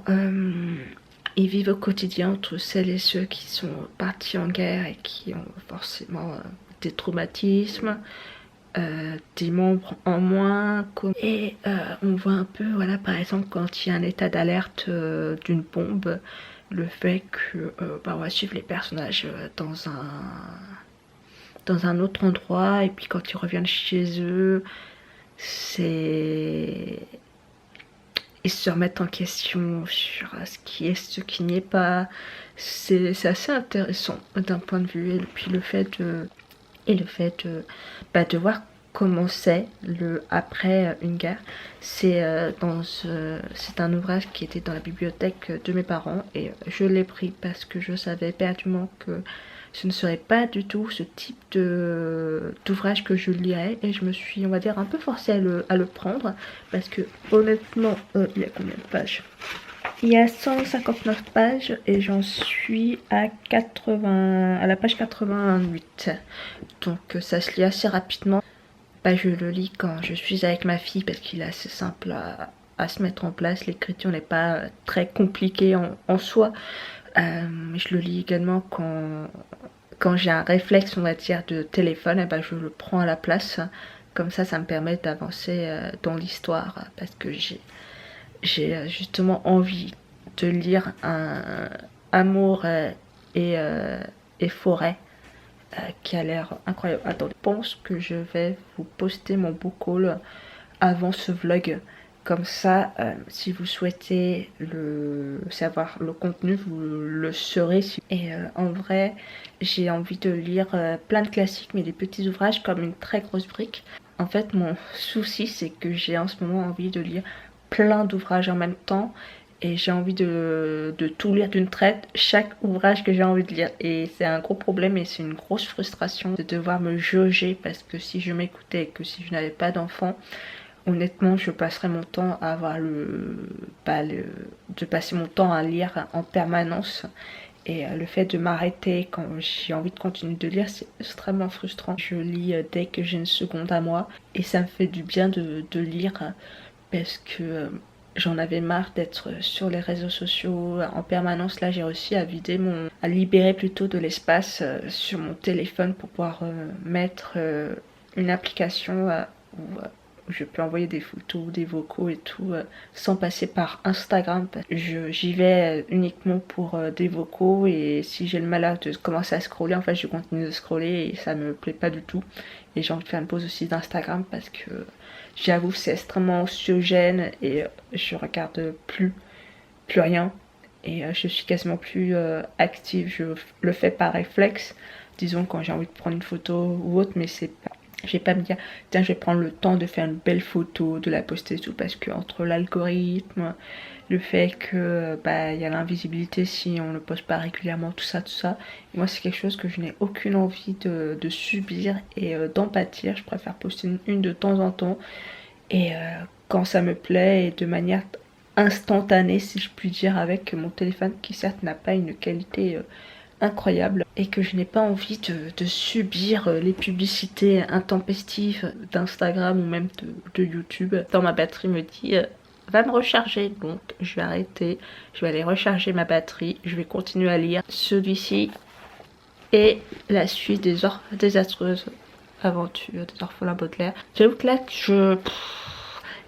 ils vivent au quotidien entre celles et ceux qui sont partis en guerre et qui ont forcément des traumatismes, des membres en moins. Et on voit un peu, voilà, par exemple, quand il y a un état d'alerte d'une bombe, le fait que on va suivre les personnages dans un autre endroit, et puis quand ils reviennent chez eux, ils se remettent en question sur ce qui est, ce qui n'y est pas. C'est assez intéressant d'un point de vue, et puis le fait de voir comment c'est après une guerre. C'est un ouvrage qui était dans la bibliothèque de mes parents, et je l'ai pris parce que je savais pertinemment que ce ne serait pas du tout ce type d'ouvrage que je lirais, et je me suis, on va dire, un peu forcée à le prendre parce que honnêtement, il y a combien de pages? Il y a 159 pages et j'en suis à la page 88. Donc ça se lit assez rapidement. Je le lis quand je suis avec ma fille parce qu'il est assez simple à se mettre en place. L'écriture n'est pas très compliquée en soi. Je le lis également quand j'ai un réflexe, on va dire, de téléphone. Je le prends à la place. Comme ça me permet d'avancer dans l'histoire parce que j'ai justement envie de lire un Amour et forêt qui a l'air incroyable. Attendez, je pense que je vais vous poster mon book haul avant ce vlog. Comme ça, si vous souhaitez savoir le contenu, vous le saurez. Et en vrai, j'ai envie de lire plein de classiques, mais des petits ouvrages comme une très grosse brique. En fait, mon souci, c'est que j'ai en ce moment envie de lire plein d'ouvrages en même temps et j'ai envie de tout lire d'une traite, chaque ouvrage que j'ai envie de lire. Et c'est un gros problème et c'est une grosse frustration de devoir me jauger parce que si je m'écoutais et que si je n'avais pas d'enfant, honnêtement, je passerais mon temps à avoir de passer mon temps à lire en permanence. Et le fait de m'arrêter quand j'ai envie de continuer de lire, c'est extrêmement frustrant. Je lis dès que j'ai une seconde à moi et ça me fait du bien de lire parce que j'en avais marre d'être sur les réseaux sociaux en permanence. Là, j'ai réussi à libérer plutôt de l'espace sur mon téléphone pour pouvoir mettre une application où je peux envoyer des photos, des vocaux et tout, sans passer par Instagram. J'y vais uniquement pour des vocaux et si j'ai le malheur de commencer à scroller, en fait, je continue de scroller et ça me plaît pas du tout. Et j'ai envie de faire une pause aussi d'Instagram parce que j'avoue c'est extrêmement anxiogène et je regarde plus rien et je suis quasiment plus active. Je le fais par réflexe, disons quand j'ai envie de prendre une photo ou autre, mais c'est pas, je vais pas me dire tiens je vais prendre le temps de faire une belle photo, de la poster et tout, parce que entre l'algorithme, le fait que il y a l'invisibilité si on ne poste pas régulièrement, tout ça, et moi c'est quelque chose que je n'ai aucune envie de subir et d'en pâtir. Je préfère poster une de temps en temps et quand ça me plaît et de manière instantanée si je puis dire, avec mon téléphone qui certes n'a pas une qualité incroyable et que je n'ai pas envie de subir les publicités intempestives d'Instagram ou même de YouTube. Dans ma batterie me dit va me recharger, donc je vais arrêter, je vais aller recharger ma batterie, je vais continuer à lire celui-ci et la suite des désastreuses aventures des orphelins Baudelaire. J'avoue que là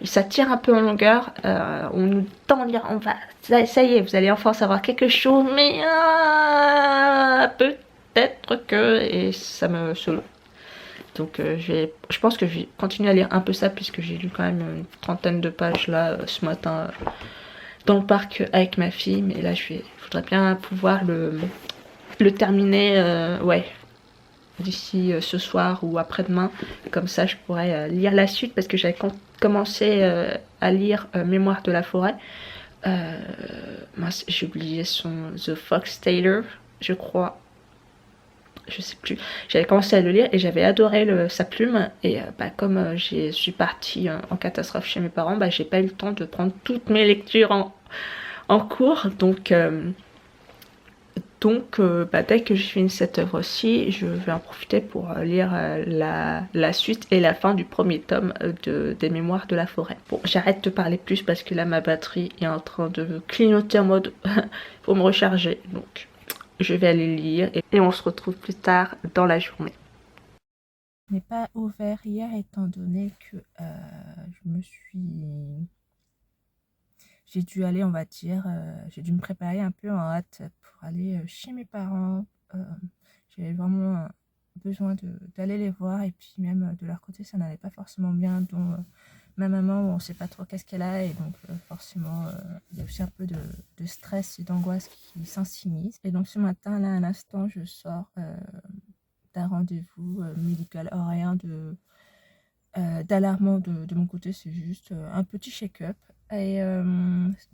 ça tire un peu en longueur, on nous tend à dire on va, ça y est, vous allez enfin savoir quelque chose, mais peut-être que, et ça me saoule. Donc je pense que je vais continuer à lire un peu ça puisque j'ai lu quand même une trentaine de pages là ce matin dans le parc avec ma fille, mais là je voudrais bien pouvoir le terminer, ouais, d'ici ce soir ou après-demain. Comme ça, je pourrais lire la suite parce que j'avais commencé à lire Mémoire de la forêt. Mince, j'ai oublié son The Fox Taylor, je crois. Je sais plus. J'avais commencé à le lire et j'avais adoré sa plume. Et comme je suis partie en catastrophe chez mes parents, j'ai pas eu le temps de prendre toutes mes lectures en cours. Donc, dès que je finis cette œuvre-ci, je vais en profiter pour lire la suite et la fin du premier tome des Mémoires de la forêt. Bon, j'arrête de parler plus parce que là, ma batterie est en train de clignoter en mode pour me recharger. Donc, je vais aller lire et on se retrouve plus tard dans la journée. Je n'ai pas ouvert hier étant donné que j'ai dû aller, on va dire, j'ai dû me préparer un peu en hâte pour aller chez mes parents. J'avais vraiment besoin d'aller les voir et puis même de leur côté ça n'allait pas forcément bien, dont ma maman, on ne sait pas trop qu'est-ce qu'elle a et donc forcément il y a aussi un peu de stress et d'angoisse qui s'insinuent. Et donc ce matin là à l'instant je sors d'un rendez-vous médical, rien d'alarmant de mon côté, c'est juste un petit check-up. Et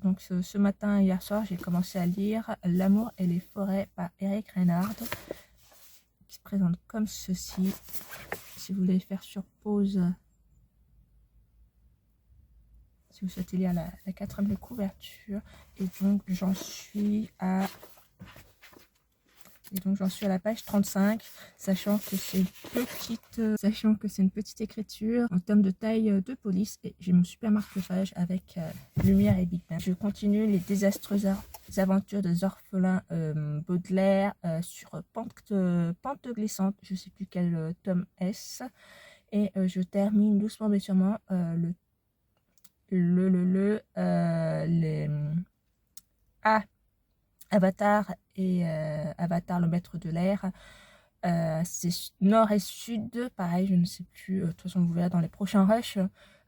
donc ce matin, hier soir, j'ai commencé à lire L'amour et les forêts par Eric Renard, qui se présente comme ceci. Si vous voulez faire sur pause, si vous souhaitez lire la quatrième de couverture. Et donc j'en suis à la page 35, sachant que c'est une petite écriture en termes de taille de police. Et j'ai mon super marque-page avec Lumière et Big Bang. Je continue les désastreuses aventures des orphelins Baudelaire sur pente glissante. Je ne sais plus quel tome est-ce. Et je termine doucement mais sûrement Avatar et Avatar le maître de l'air. C'est nord et sud, pareil, je ne sais plus, de toute façon vous verrez dans les prochains rushs.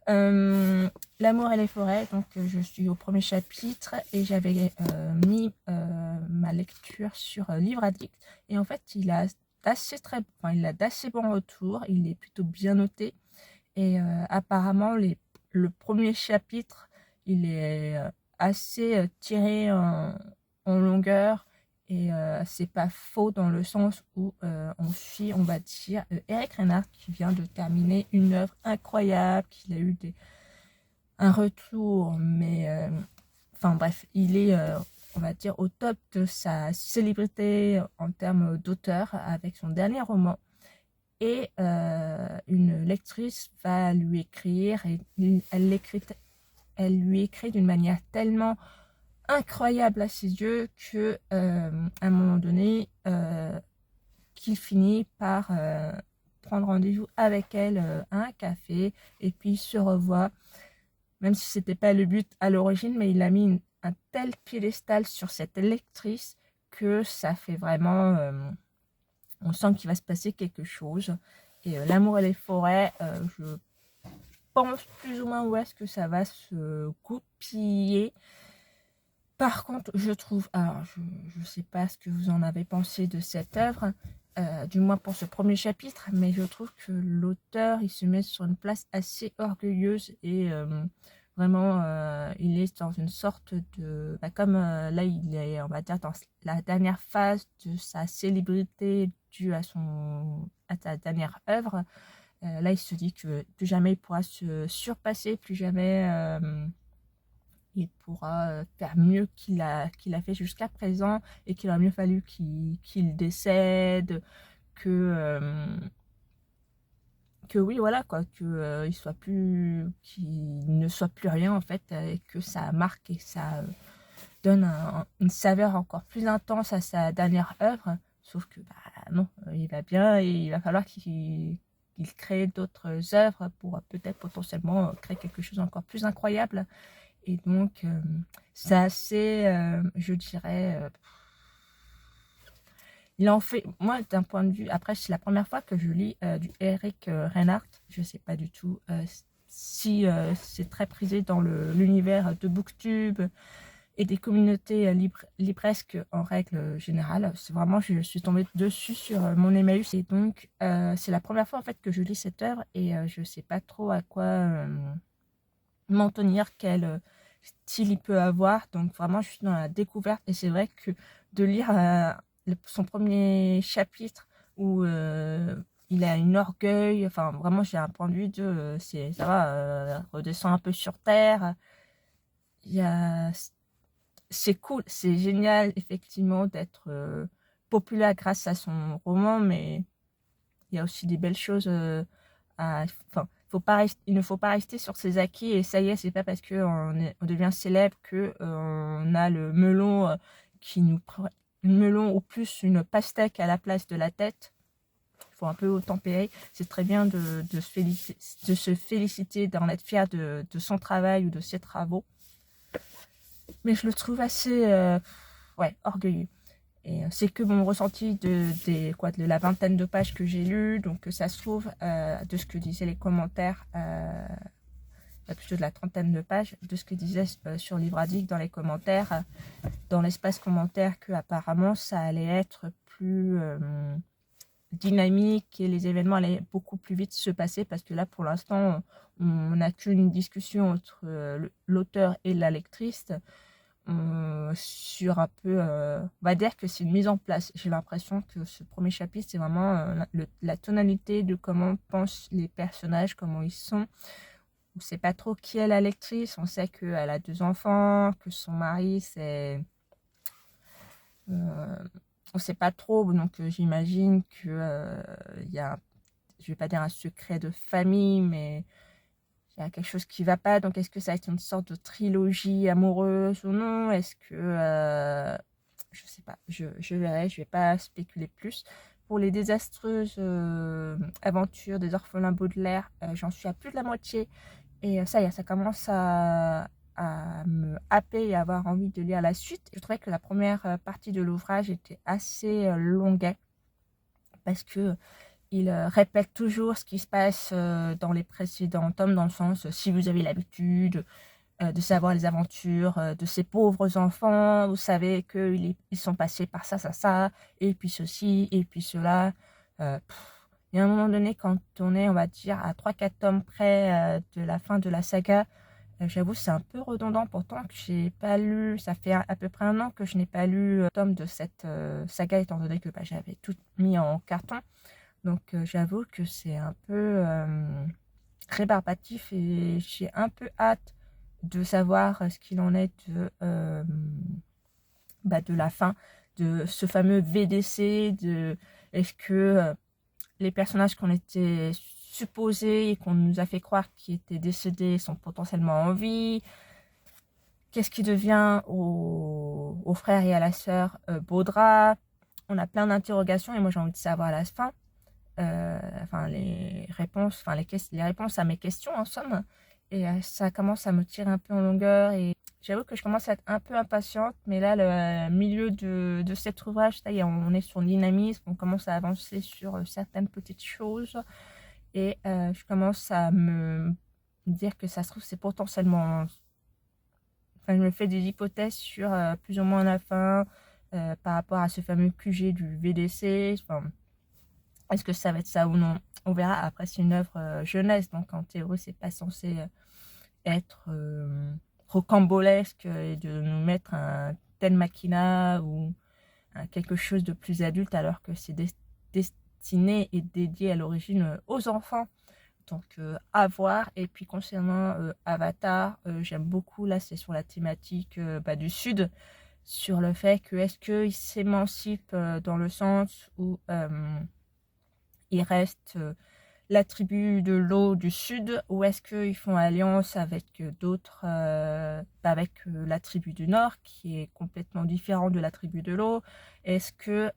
L'amour et les forêts, donc je suis au premier chapitre et j'avais mis ma lecture sur Livre Addict, et en fait il a d'assez bons retours, il est plutôt bien noté et apparemment le premier chapitre il est assez tiré en longueur et c'est pas faux dans le sens où on suit, on va dire, Eric Reinhardt qui vient de terminer une œuvre incroyable, qu'il a eu un retour, mais enfin bref, il est, on va dire, au top de sa célébrité en termes d'auteur avec son dernier roman. Et une lectrice va lui écrire, et elle lui écrit d'une manière tellement incroyable à ses yeux que à un moment donné, qu'il finit par prendre rendez-vous avec elle à un café, et puis il se revoit, même si c'était pas le but à l'origine, mais il a mis un tel piédestal sur cette lectrice que ça fait vraiment, on sent qu'il va se passer quelque chose. Et L'amour et les forêts, je pense plus ou moins où est-ce que ça va se goupiller. Par contre, je trouve, alors je sais pas ce que vous en avez pensé de cette œuvre, du moins pour ce premier chapitre, mais je trouve que l'auteur, il se met sur une place assez orgueilleuse et vraiment, il est dans une sorte de, bah, comme là, il est, on va dire, dans la dernière phase de sa célébrité due à sa dernière œuvre. Là, il se dit que plus jamais il pourra se surpasser, plus jamais il pourra faire mieux qu'il a fait jusqu'à présent, et qu'il aurait mieux fallu qu'il décède, que oui, voilà quoi, que qu'il ne soit plus rien en fait, et que ça marque et que ça donne une saveur encore plus intense à sa dernière œuvre. Sauf que bah non, il va bien et il va falloir qu'il crée d'autres œuvres pour peut-être potentiellement créer quelque chose encore plus incroyable. Et donc, c'est assez, je dirais, il en fait, moi, d'un point de vue, après, c'est la première fois que je lis du Eric Reinhardt. Je ne sais pas du tout si c'est très prisé dans l'univers de Booktube et des communautés libresques en règle générale. C'est vraiment, je suis tombée dessus sur mon Emmaüs. Et donc, c'est la première fois, en fait, que je lis cette œuvre et je ne sais pas trop à quoi m'en tenir, quel style il peut avoir. Donc vraiment, je suis dans la découverte. Et c'est vrai que de lire son premier chapitre où il a une orgueil, enfin vraiment, j'ai un point de vue de ça va, redescend un peu sur terre. C'est cool, c'est génial effectivement d'être populaire grâce à son roman, mais il y a aussi des belles choses enfin, il ne faut pas rester sur ses acquis et ça y est, c'est pas parce on devient célèbre que on a le melon qui nous prend une melon ou plus une pastèque à la place de la tête. Il faut un peu tempérer. C'est très bien de se féliciter, d'en être fier de son travail ou de ses travaux. Mais je le trouve assez orgueilleux. Et c'est que mon ressenti de la vingtaine de pages que j'ai lues. Donc ça se trouve, de ce que disaient les commentaires, plutôt de la trentaine de pages, de ce que disaient sur Livre Addict dans les commentaires, dans l'espace commentaire, que apparemment ça allait être plus dynamique et les événements allaient beaucoup plus vite se passer, parce que là pour l'instant on n'a qu'une discussion entre l'auteur et la lectrice. Sur un peu, on va dire que c'est une mise en place. J'ai l'impression que ce premier chapitre, c'est vraiment la tonalité de comment pensent les personnages, comment ils sont. On ne sait pas trop qui est la lectrice. On sait qu'elle a 2 enfants, que son mari, c'est... on ne sait pas trop, donc j'imagine que y a, je vais pas dire un secret de famille, mais il y a quelque chose qui va pas. Donc est-ce que ça va être une sorte de trilogie amoureuse ou non? Est-ce que je sais pas, je verrai, je vais pas spéculer plus. Pour les désastreuses aventures des orphelins Baudelaire, j'en suis à plus de la moitié et ça y est, ça commence à me happer et à avoir envie de lire la suite. Je trouvais que la première partie de l'ouvrage était assez longuet, parce que il répète toujours ce qui se passe dans les précédents tomes, dans le sens, si vous avez l'habitude de savoir les aventures de ces pauvres enfants, vous savez qu'ils sont passés par ça, ça, ça, et puis ceci, et puis cela. Et à un moment donné, quand on est, on va dire, à 3-4 tomes près de la fin de la saga, J'avoue, c'est un peu redondant, pourtant que j'ai pas lu, ça fait à peu près un an que je n'ai pas lu tome de cette saga, étant donné que j'avais tout mis en carton. Donc j'avoue que c'est un peu rébarbatif et j'ai un peu hâte de savoir ce qu'il en est de la fin de ce fameux VDC, est-ce que les personnages qu'on était supposés et qu'on nous a fait croire qui étaient décédés sont potentiellement en vie. Qu'est-ce qui devient au frère et à la sœur Baudra? On a plein d'interrogations et moi j'ai envie de savoir à la fin les réponses, les réponses à mes questions en somme. Et ça commence à me tirer un peu en longueur et j'avoue que je commence à être un peu impatiente, mais là, le milieu de cet ouvrage, ça y est, on est sur le dynamisme, on commence à avancer sur certaines petites choses et je commence à me dire que ça se trouve, c'est potentiellement... Enfin, je me fais des hypothèses sur plus ou moins la fin par rapport à ce fameux QG du VDC. Enfin, est-ce que ça va être ça ou non? On verra. Après, c'est une œuvre jeunesse, donc en théorie, c'est pas censé être rocambolesque et de nous mettre un tel machina ou quelque chose de plus adulte, alors que c'est destiné et dédié à l'origine aux enfants. Donc à voir. Et puis concernant Avatar, j'aime beaucoup, là c'est sur la thématique du Sud, sur le fait que est-ce qu'il s'émancipe dans le sens où il reste la tribu de l'eau du Sud, ou est-ce qu'ils font alliance avec d'autres, avec la tribu du Nord, qui est complètement différent de la tribu de l'eau? Est-ce que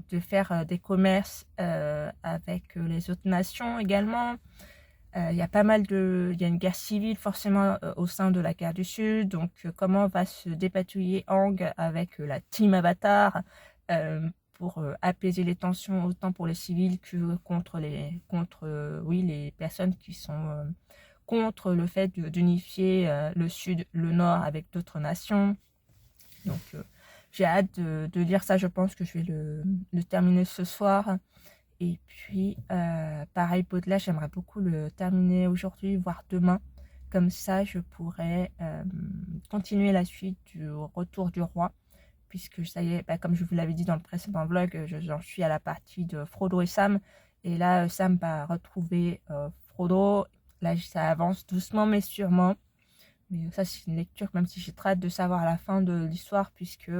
de faire des commerces avec les autres nations également? Il y a pas mal de... Il y a une guerre civile forcément au sein de la guerre du Sud, donc comment va se dépatouiller Aang avec la team Avatar pour apaiser les tensions autant pour les civils que contre les personnes qui sont contre le fait d'unifier le Sud, le Nord avec d'autres nations. Donc j'ai hâte de lire ça, je pense que je vais le terminer ce soir. Et puis, pareil, Baudelaire, j'aimerais beaucoup le terminer aujourd'hui, voire demain. Comme ça, je pourrais continuer la suite du Retour du Roi. Puisque ça y est, comme je vous l'avais dit dans le précédent vlog, j'en suis à la partie de Frodo et Sam. Et là, Sam va retrouver Frodo. Là, ça avance doucement mais sûrement. Mais ça, c'est une lecture, même si j'ai très hâte de savoir la fin de l'histoire, puisque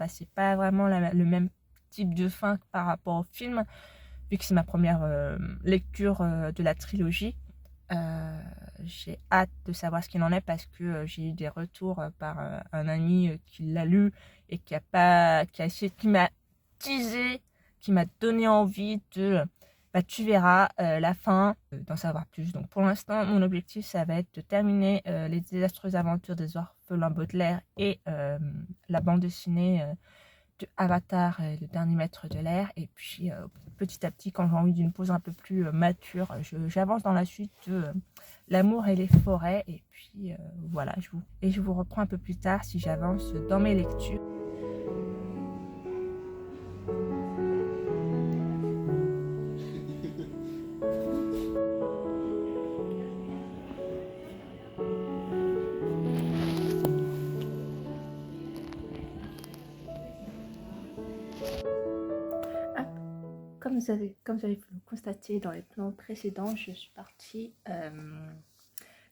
c'est pas vraiment le même type de fin que par rapport au film, vu que c'est ma première lecture de la trilogie. J'ai hâte de savoir ce qu'il en est parce que j'ai eu des retours par un ami qui l'a lu et qui m'a teasé, qui m'a donné envie de tu verras la fin, d'en savoir plus. Donc pour l'instant, mon objectif, ça va être de terminer les désastreuses aventures des orphelins Baudelaire et la bande dessinée de Avatar, le dernier maître de l'air. Et puis petit à petit, quand j'ai envie d'une pause un peu plus mature, j'avance dans la suite de L'amour et les forêts. Et puis voilà, je vous reprends un peu plus tard si j'avance dans mes lectures. Comme vous avez pu le constater dans les plans précédents, je suis partie,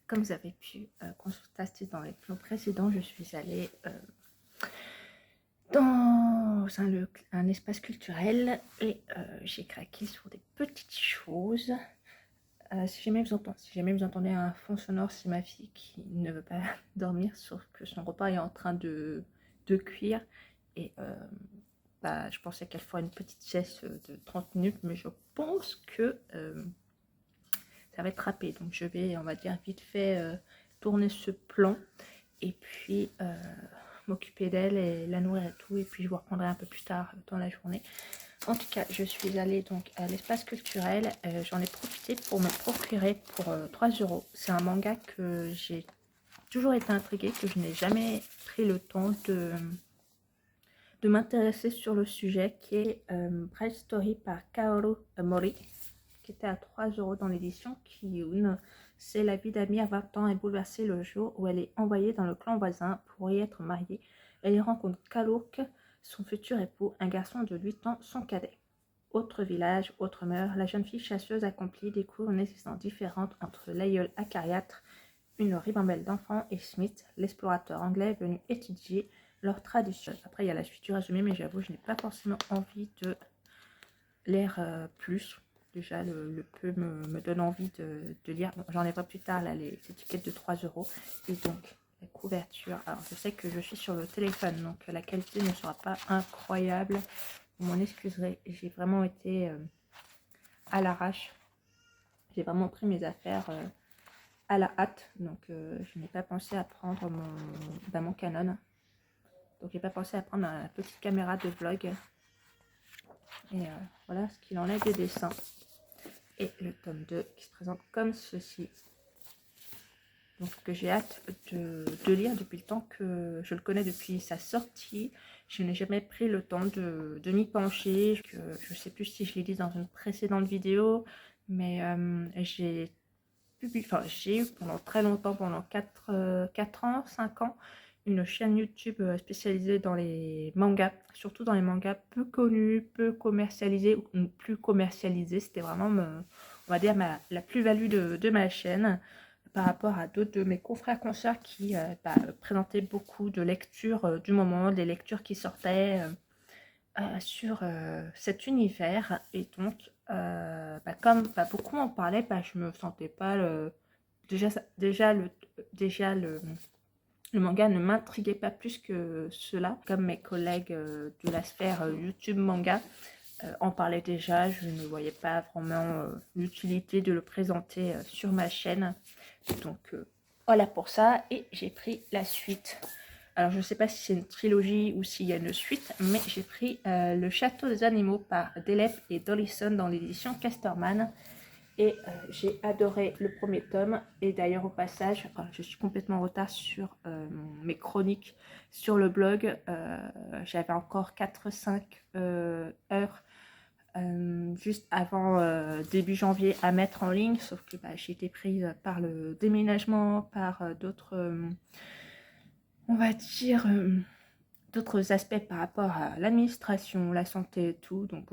comme vous avez pu constater dans les plans précédents, je suis allée dans un espace culturel et j'ai craqué sur des petites choses. Si jamais vous entendez un fond sonore, c'est ma fille qui ne veut pas dormir, sauf que son repas est en train de cuire et je pensais qu'elle ferait une petite sieste de 30 minutes, mais je pense que ça va être râpé. Donc je vais, on va dire, vite fait tourner ce plan et puis m'occuper d'elle et la nourrir et tout. Et puis je vous reprendrai un peu plus tard dans la journée. En tout cas, je suis allée donc à l'espace culturel. J'en ai profité pour me procurer pour 3 €. C'est un manga que j'ai toujours été intriguée, que je n'ai jamais pris le temps de m'intéresser sur le sujet, qui est Bright Story par Kaoru Mori, qui était à 3 € dans l'édition Kiyun. C'est la vie d'Amir, 20 ans, est bouleversée le jour où elle est envoyée dans le clan voisin pour y être mariée. Elle y rencontre Kalouk, son futur époux, un garçon de 8 ans, son cadet. Autre village, autre mœurs, la jeune fille chasseuse accomplie découvre une existence différente entre l'aïeul acariâtre, une ribambelle d'enfants, et Smith, l'explorateur anglais venu étudier leur tradition. Après, il y a la suite du résumé, mais j'avoue, je n'ai pas forcément envie de lire plus. Déjà, le peu me donne envie de lire. Bon, j'enlèverai plus tard là, les étiquettes de 3 €. Et donc, la couverture. Alors, je sais que je suis sur le téléphone, donc la qualité ne sera pas incroyable. Vous m'en excuserez. J'ai vraiment été à l'arrache. J'ai vraiment pris mes affaires à la hâte. Donc, je n'ai pas pensé à prendre mon Canon. Donc, j'ai pas pensé à prendre ma petite caméra de vlog. Et voilà ce qu'il en est des dessins. Et le tome 2 qui se présente comme ceci. Donc que j'ai hâte de lire depuis le temps que je le connais depuis sa sortie. Je n'ai jamais pris le temps de m'y pencher. Je ne sais plus si je l'ai dit dans une précédente vidéo, mais j'ai eu pendant très longtemps, pendant 4 ans, 5 ans, une chaîne YouTube spécialisée dans les mangas, surtout dans les mangas peu connus, peu commercialisés ou plus commercialisés. C'était vraiment, on va dire, la plus-value de ma chaîne par rapport à d'autres de mes confrères consoeurs qui présentaient beaucoup de lectures du moment, des lectures qui sortaient sur cet univers. Et donc, comme beaucoup en parlaient, je me sentais pas déjà le manga ne m'intriguait pas plus que cela. Comme mes collègues de la sphère YouTube manga en parlaient déjà, je ne voyais pas vraiment l'utilité de le présenter sur ma chaîne. Donc voilà pour ça, et j'ai pris la suite. Alors je ne sais pas si c'est une trilogie ou s'il y a une suite, mais j'ai pris Le Château des Animaux par Delep et Dollison dans l'édition Casterman. Et j'ai adoré le premier tome. Et d'ailleurs, au passage, je suis complètement en retard sur mes chroniques sur le blog. J'avais encore 4-5 heures juste avant début janvier à mettre en ligne. Sauf que j'ai été prise par le déménagement, par d'autres, on va dire, d'autres aspects par rapport à l'administration, la santé et tout. Donc,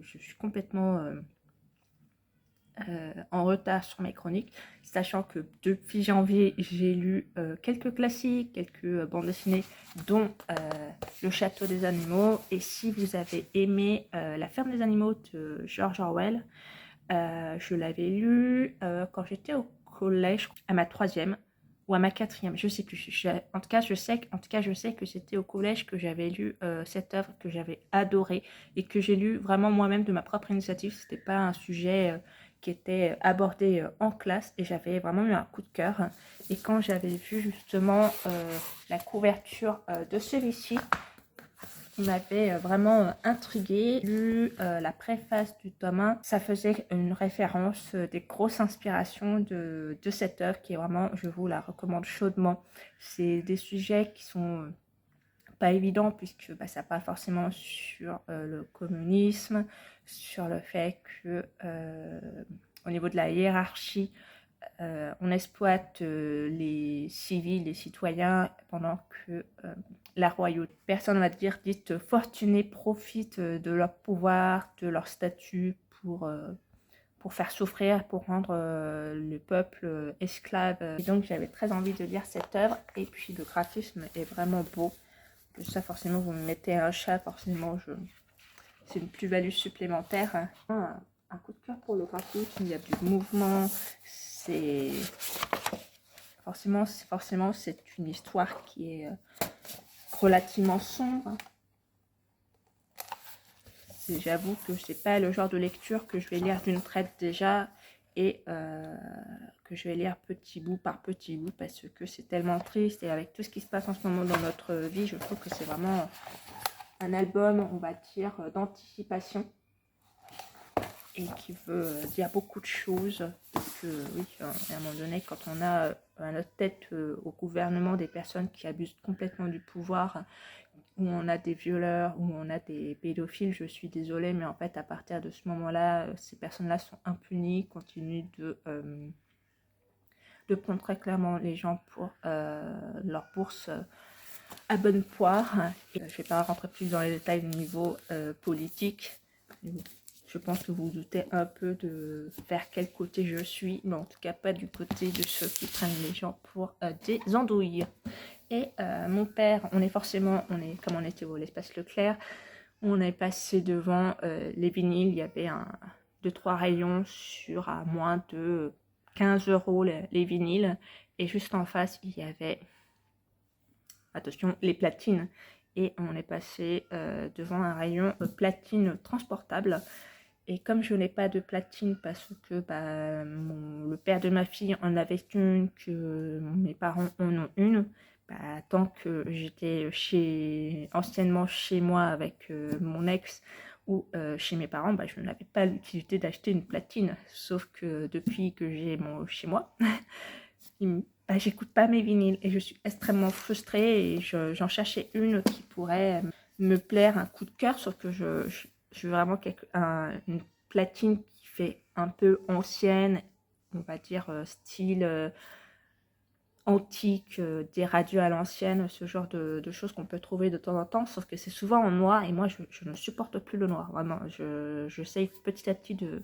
je suis complètement en retard sur mes chroniques, sachant que depuis janvier j'ai lu quelques classiques, quelques bandes dessinées, dont Le Château des Animaux. Et si vous avez aimé La Ferme des Animaux de George Orwell, je l'avais lu quand j'étais au collège, à ma 3e ou à ma 4e, je sais plus. En tout cas, je sais que c'était au collège que j'avais lu cette œuvre, que j'avais adorée et que j'ai lu vraiment moi-même de ma propre initiative. C'était pas un sujet qui était abordé en classe, et j'avais vraiment eu un coup de cœur. Et quand j'avais vu justement la couverture de celui-ci, il m'avait vraiment intriguée. Lu la préface du tome 1, ça faisait une référence des grosses inspirations de cette œuvre qui est vraiment, je vous la recommande chaudement. C'est des sujets qui sont pas évidents, puisque ça parle forcément sur le communisme, sur le fait que au niveau de la hiérarchie, on exploite les civils, les citoyens, pendant que la royauté, personne, on va dire, dite fortunée, profite de leur pouvoir, de leur statut pour faire souffrir, pour rendre le peuple esclave. Et donc j'avais très envie de lire cette œuvre. Et puis le graphisme est vraiment beau. Ça, forcément, vous me mettez un chat, forcément, c'est une plus-value supplémentaire. Un coup de cœur pour le graphisme, il y a du mouvement, c'est forcément c'est une histoire qui est relativement sombre. J'avoue que c'est pas le genre de lecture que je vais lire d'une traite déjà, et que je vais lire petit bout par petit bout, parce que c'est tellement triste. Et avec tout ce qui se passe en ce moment dans notre vie, je trouve que c'est vraiment un album, on va dire, d'anticipation, et qui veut dire beaucoup de choses. Parce que oui, à un moment donné, quand on a à notre tête au gouvernement des personnes qui abusent complètement du pouvoir, où on a des violeurs, où on a des pédophiles, je suis désolée, mais en fait, à partir de ce moment-là, ces personnes-là sont impunies, continuent de de prendre très clairement les gens pour leur bourse à bonne poire. Je ne vais pas rentrer plus dans les détails au niveau politique. Je pense que vous vous doutez un peu de vers quel côté je suis, mais en tout cas pas du côté de ceux qui prennent les gens pour des andouilles. Et mon père, comme on était au l'espace Leclerc, on est passé devant les vinyles. Il y avait 2-3 rayons sur à moins de 15 € les vinyles. Et juste en face, il y avait, attention, les platines. Et on est passé devant un rayon platine transportable. Et comme je n'ai pas de platine parce que le père de ma fille en avait une, que mes parents en ont une, tant que j'étais anciennement chez moi avec mon ex ou chez mes parents, je n'avais pas l'utilité d'acheter une platine. Sauf que depuis que j'ai mon chez moi, j'écoute pas mes vinyles et je suis extrêmement frustrée et j'en cherchais une qui pourrait me plaire, un coup de cœur, sauf que je veux vraiment une platine qui fait un peu ancienne, on va dire style antique, des radios à l'ancienne, ce genre de choses qu'on peut trouver de temps en temps, sauf que c'est souvent en noir et moi je ne supporte plus le noir, vraiment. J'essaye petit à petit de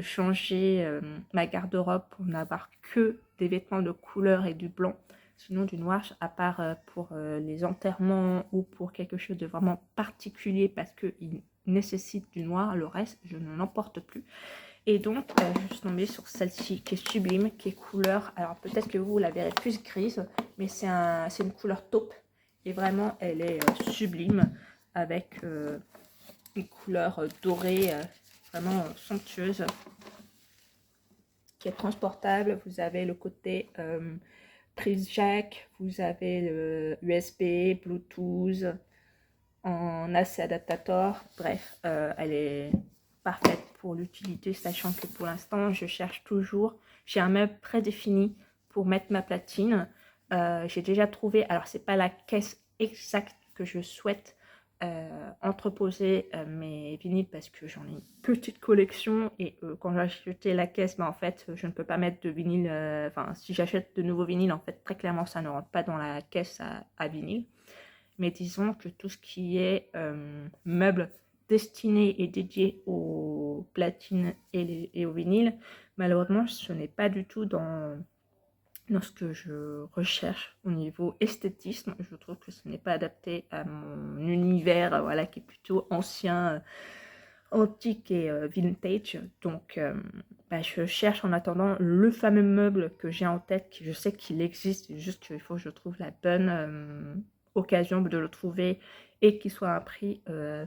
changer ma garde-robe pour n'avoir que des vêtements de couleur et du blanc, sinon du noir, à part pour les enterrements ou pour quelque chose de vraiment particulier parce qu'il nécessite du noir, le reste je ne l'emporte plus. Et donc je suis tombée sur celle-ci qui est sublime, qui est couleur, alors peut-être que vous la verrez plus grise, mais c'est une couleur taupe et vraiment elle est sublime avec une couleur dorée vraiment somptueuse, qui est transportable. Vous avez le côté prise jack, vous avez le USB, Bluetooth, en AC adaptator. Bref, elle est parfaite pour l'utilité, sachant que pour l'instant je cherche toujours, j'ai un meuble prédéfini pour mettre ma platine. J'ai déjà trouvé, alors c'est pas la caisse exacte que je souhaite entreposer mes vinyles parce que j'en ai une petite collection et quand j'ai acheté la caisse, en fait je ne peux pas mettre de vinyle, si j'achète de nouveaux vinyles, en fait très clairement ça ne rentre pas dans la caisse à vinyle. Mais disons que tout ce qui est meubles destiné et dédié aux platines et aux vinyles, malheureusement ce n'est pas du tout dans ce que je recherche au niveau esthétisme. Je trouve que ce n'est pas adapté à mon univers, voilà, qui est plutôt ancien, antique et vintage. Donc je cherche en attendant le fameux meuble que j'ai en tête, je sais qu'il existe, juste qu'il faut que je trouve la bonne occasion de le trouver et qu'il soit à un prix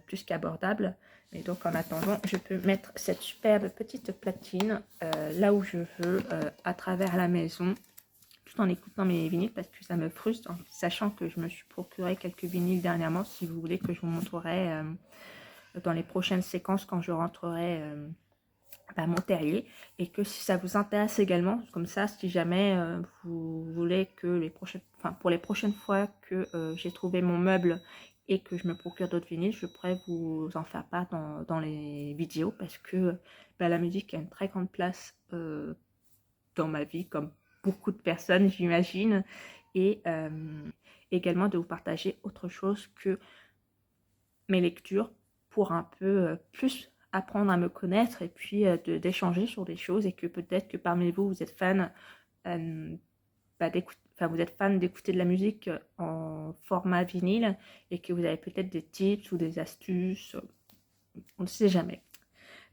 plus qu'abordable. Et donc en attendant, je peux mettre cette superbe petite platine là où je veux, à travers la maison, tout en écoutant mes vinyles, parce que ça me frustre, sachant que je me suis procuré quelques vinyles dernièrement, si vous voulez, que je vous montrerai dans les prochaines séquences quand je rentrerai à mon terrier. Et que si ça vous intéresse également, comme ça, si jamais vous voulez que pour les prochaines fois que j'ai trouvé mon meuble et que je me procure d'autres vinyles, je pourrais vous en faire part dans les vidéos, parce que la musique a une très grande place dans ma vie, comme beaucoup de personnes, j'imagine, et également de vous partager autre chose que mes lectures pour un peu plus apprendre à me connaître et puis d'échanger sur des choses, et que peut-être que parmi vous, vous êtes fan vous êtes fan d'écouter de la musique en format vinyle et que vous avez peut-être des tips ou des astuces, on ne sait jamais.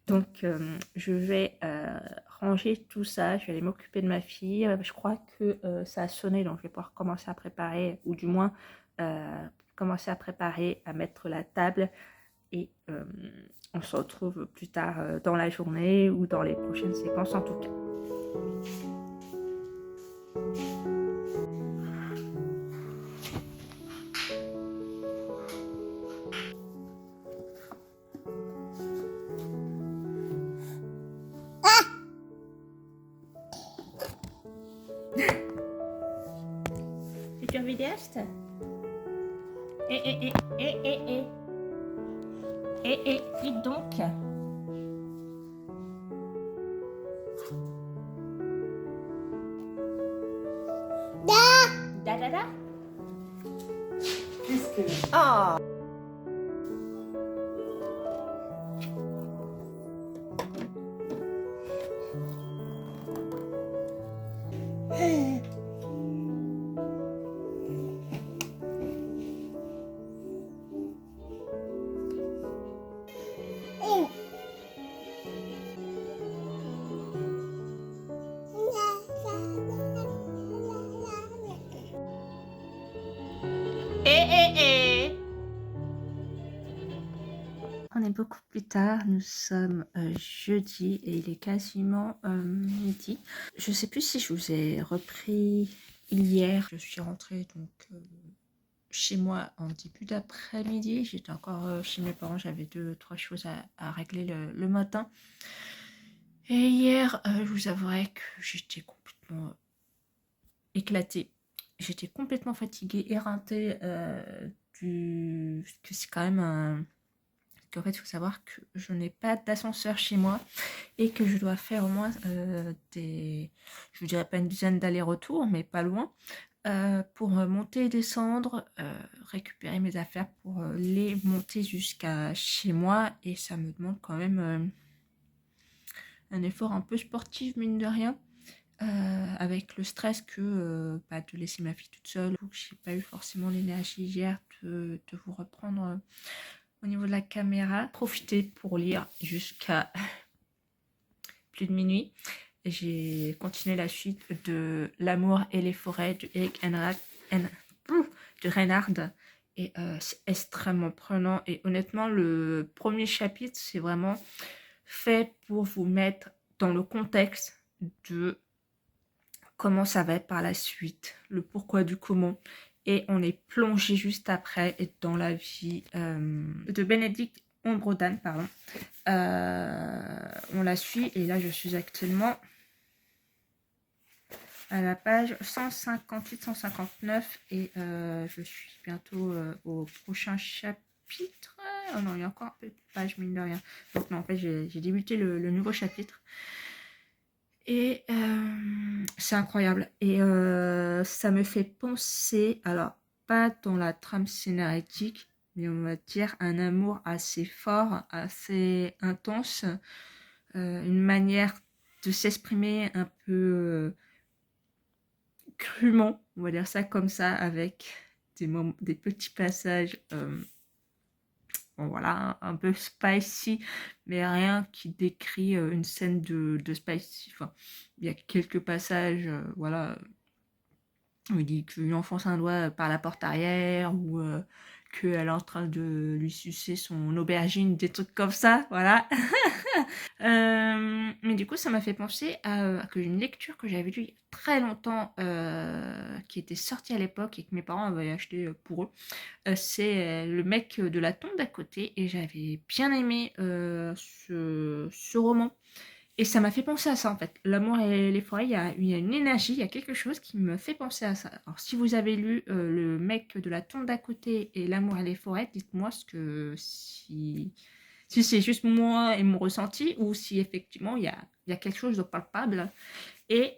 Donc je vais ranger tout ça, je vais aller m'occuper de ma fille. Je crois que ça a sonné, donc je vais pouvoir commencer à préparer, ou du moins commencer à préparer, à mettre la table. Et on se retrouve plus tard dans la journée ou dans les prochaines séquences en tout cas. Futur vidéaste. Dites donc. beaucoup plus tard, nous sommes jeudi et il est quasiment midi. Je sais plus si je vous ai repris hier. Je suis rentrée donc chez moi en début d'après-midi. J'étais encore chez mes parents, j'avais 2-3 choses à régler le matin. Et hier, je vous avouerai que j'étais complètement éclatée. J'étais complètement fatiguée, éreintée que c'est quand même un... qu'en fait, il faut savoir que je n'ai pas d'ascenseur chez moi et que je dois faire au moins je ne dirais pas une dizaine d'allers-retours, mais pas loin, pour monter et descendre, récupérer mes affaires pour les monter jusqu'à chez moi. Et ça me demande quand même un effort un peu sportif, mine de rien. Avec le stress que de laisser ma fille toute seule, que j'ai pas eu forcément l'énergie hier de vous reprendre au niveau de la caméra. Profiter pour lire jusqu'à plus de minuit. J'ai continué la suite de L'amour et les forêts de Eric de Reinhardt et c'est extrêmement prenant. Et honnêtement, le premier chapitre, c'est vraiment fait pour vous mettre dans le contexte de comment ça va être par la suite, le pourquoi du comment. Et on est plongé juste après dans la vie de Bénédicte Ombrodan, pardon. On la suit et là je suis actuellement à la page 158-159 et je suis bientôt au prochain chapitre. Oh non, il y a encore un peu de page, mine de rien. Donc non, en fait j'ai débuté le nouveau chapitre. Et c'est incroyable. Et ça me fait penser, alors pas dans la trame scénaristique, mais on va dire un amour assez fort, assez intense, une manière de s'exprimer un peu crûment, on va dire ça comme ça, avec des petits passages bon, voilà, un peu spicy, mais rien qui décrit une scène de spicy. Enfin, il y a quelques passages, voilà, où il dit qu'il lui enfonce un doigt par la porte arrière, ou qu'elle est en train de lui sucer son aubergine, des trucs comme ça, voilà. Mais du coup, ça m'a fait penser à une lecture que j'avais lue il y a très longtemps, qui était sortie à l'époque et que mes parents avaient acheté pour eux. C'est le mec de la tombe d'à côté et j'avais bien aimé ce roman. Et ça m'a fait penser à ça en fait. L'amour et les forêts, il y a une énergie, il y a quelque chose qui me fait penser à ça. Alors si vous avez lu le mec de la tombe d'à côté et l'amour et les forêts, dites-moi si c'est juste moi et mon ressenti ou si effectivement il y a quelque chose de palpable. Et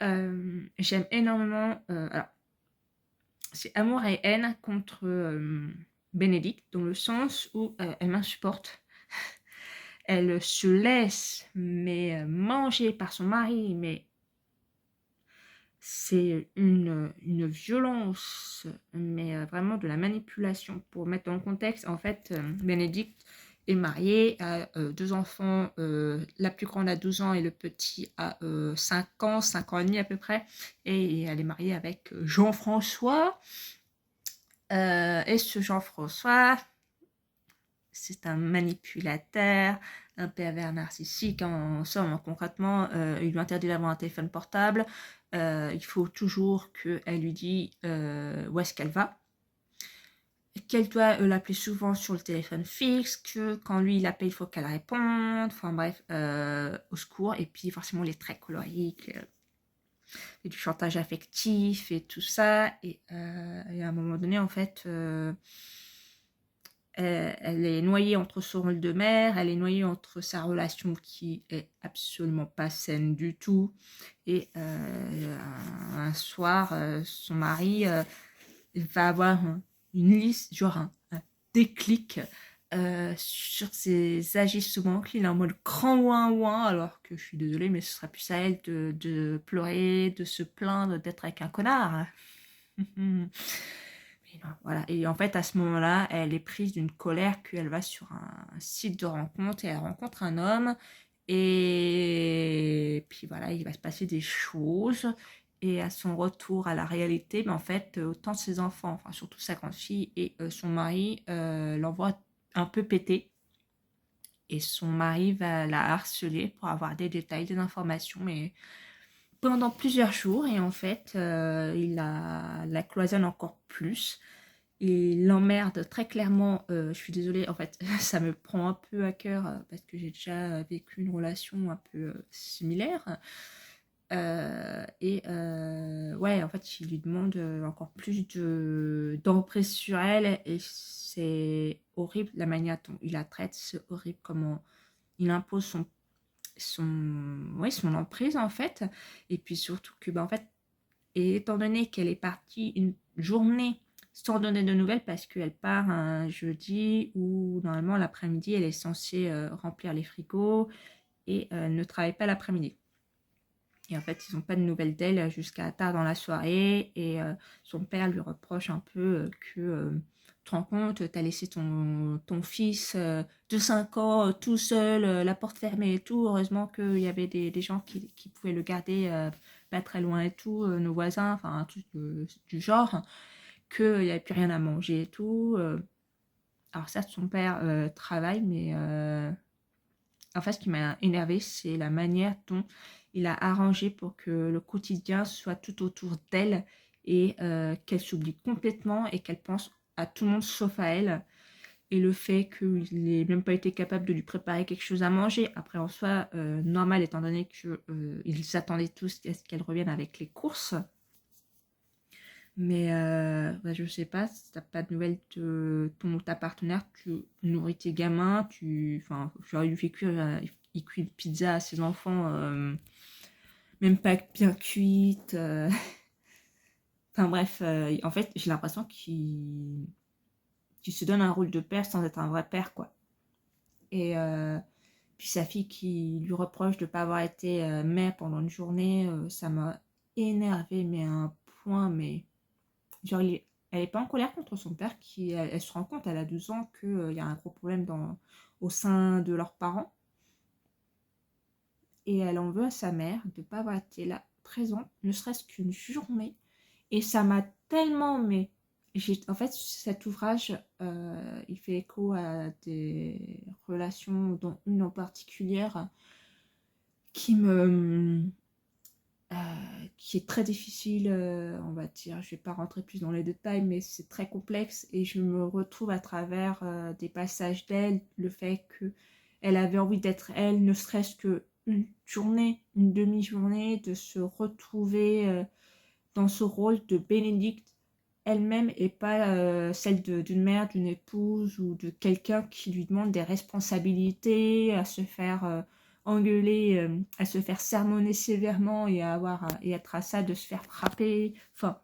j'aime énormément... alors, c'est amour et haine contre Bénédicte, dans le sens où elle m'insupporte. Elle se laisse manger par son mari, mais c'est une violence, mais vraiment de la manipulation. Pour mettre dans le contexte, en fait, Bénédicte est mariée, a 2 enfants, la plus grande a 12 ans et le petit a 5 ans, 5 ans et demi à peu près. Et elle est mariée avec Jean-François. Et ce Jean-François, c'est un manipulateur, un pervers narcissique. En somme, concrètement, il lui interdit d'avoir un téléphone portable. Il faut toujours qu'elle lui dise où est-ce qu'elle va. Qu'elle doit l'appeler souvent sur le téléphone fixe, que quand lui il appelle, il faut qu'elle réponde. Enfin bref, au secours. Et puis forcément les traits coloriques, et du chantage affectif et tout ça. Et à un moment donné, en fait... elle est noyée entre son rôle de mère, elle est noyée entre sa relation qui est absolument pas saine du tout. Et un soir, son mari va avoir une liste, genre un déclic sur ses agissements, qu'il est en mode grand ouin, alors que je suis désolée, mais ce sera plus à elle de pleurer, de se plaindre, d'être avec un connard. Voilà. Et en fait, à ce moment-là, elle est prise d'une colère qu'elle va sur un site de rencontre et elle rencontre un homme. Et puis voilà, il va se passer des choses. Et à son retour à la réalité, en fait, autant ses enfants, enfin surtout sa grande fille et son mari, l'envoient un peu péter. et son mari va la harceler pour avoir des détails, des informations, mais pendant plusieurs jours. Et en fait, il la cloisonne encore plus. Il l'emmerde très clairement. Je suis désolée, en fait, ça me prend un peu à cœur parce que j'ai déjà vécu une relation un peu similaire. Ouais, en fait, il lui demande encore plus d'emprise sur elle et c'est horrible la manière dont il la traite, c'est horrible comment il impose ouais, son emprise en fait. Et puis surtout que, bah, en fait, et étant donné qu'elle est partie une journée sans donner de nouvelles parce qu'elle part un jeudi où normalement l'après-midi elle est censée remplir les frigos et elle ne travaille pas l'après-midi. Et en fait, ils n'ont pas de nouvelles d'elle jusqu'à tard dans la soirée. Et son père lui reproche un peu que tu te rends compte, t'as laissé ton fils de 5 ans tout seul, la porte fermée et tout. Heureusement qu'il y avait des gens qui pouvaient le garder pas très loin et tout, nos voisins, enfin un truc du genre, qu'il n'y avait plus rien à manger et tout. Alors ça, son père travaille, mais en fait, ce qui m'a énervé, c'est la manière dont il a arrangé pour que le quotidien soit tout autour d'elle et qu'elle s'oublie complètement et qu'elle pense à tout le monde sauf à elle. Et le fait qu'il n'ait même pas été capable de lui préparer quelque chose à manger. Après, en soi, normal, étant donné qu'ils s'attendaient tous à ce qu'elle revienne avec les courses. Mais bah, je sais pas, si t'as pas de nouvelles de ton ou ta partenaire, tu nourris tes gamins, enfin, j'aurais dû faire cuire, il cuit une pizza à ses enfants, même pas bien cuite. Enfin bref, en fait, j'ai l'impression qu'il se donne un rôle de père sans être un vrai père, quoi. Et puis sa fille qui lui reproche de ne pas avoir été mère pendant une journée, ça m'a énervé, mais à un point, mais genre, elle est pas en colère contre son père, elle se rend compte, elle a 12 ans, qu'il y a un gros problème au sein de leurs parents. Et elle en veut à sa mère de ne pas avoir été là, présente, ne serait-ce qu'une journée. Et ça m'a tellement, mais en fait, cet ouvrage, il fait écho à des relations, dont une en particulière, qui me, qui est très difficile, on va dire. Je vais pas rentrer plus dans les détails, mais c'est très complexe et je me retrouve à travers des passages d'elle, le fait que elle avait envie d'être elle, ne serait-ce que une journée, une demi-journée, de se retrouver dans ce rôle de Bénédicte elle-même et pas celle d'une mère, d'une épouse ou de quelqu'un qui lui demande des responsabilités, à se faire engueuler, à se faire sermonner sévèrement et être à ça de se faire frapper. Enfin,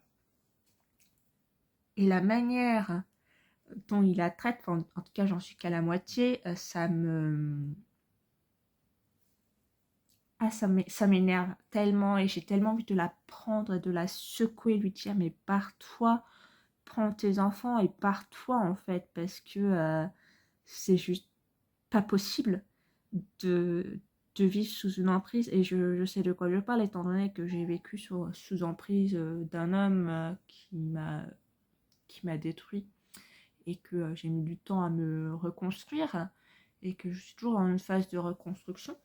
et la manière dont il la traite, en tout cas j'en suis qu'à la moitié, ça m'énerve tellement et j'ai tellement envie de la prendre et de la secouer, lui dire mais pars-toi, prends tes enfants et pars-toi en fait, parce que c'est juste pas possible de, de vivre sous une emprise. Et je sais de quoi je parle, étant donné que j'ai vécu sous emprise d'un homme qui m'a détruit et que j'ai mis du temps à me reconstruire et que je suis toujours dans une phase de reconstruction.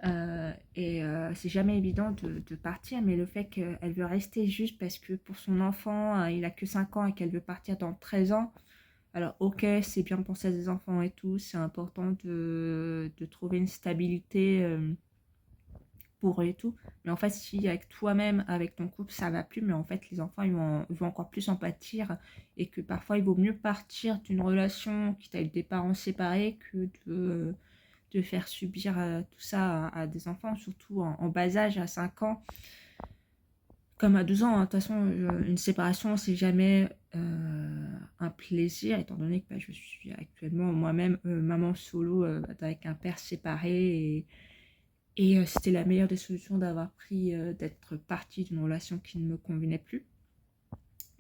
C'est jamais évident de partir, mais le fait qu'elle veut rester juste parce que pour son enfant, il a que 5 ans et qu'elle veut partir dans 13 ans. Alors ok, c'est bien de penser à des enfants et tout, c'est important de trouver une stabilité pour eux et tout. Mais en fait, si avec toi-même, avec ton couple, ça va plus, mais en fait, les enfants, ils vont encore plus en pâtir et que parfois, il vaut mieux partir d'une relation qui t'a eu des parents séparés que de faire subir tout ça à des enfants, surtout en bas âge, à 5 ans, comme à 12 ans. De toute façon, une séparation, c'est jamais un plaisir, étant donné que je suis actuellement moi-même maman solo avec un père séparé. Et c'était la meilleure des solutions d'avoir d'être partie d'une relation qui ne me convenait plus.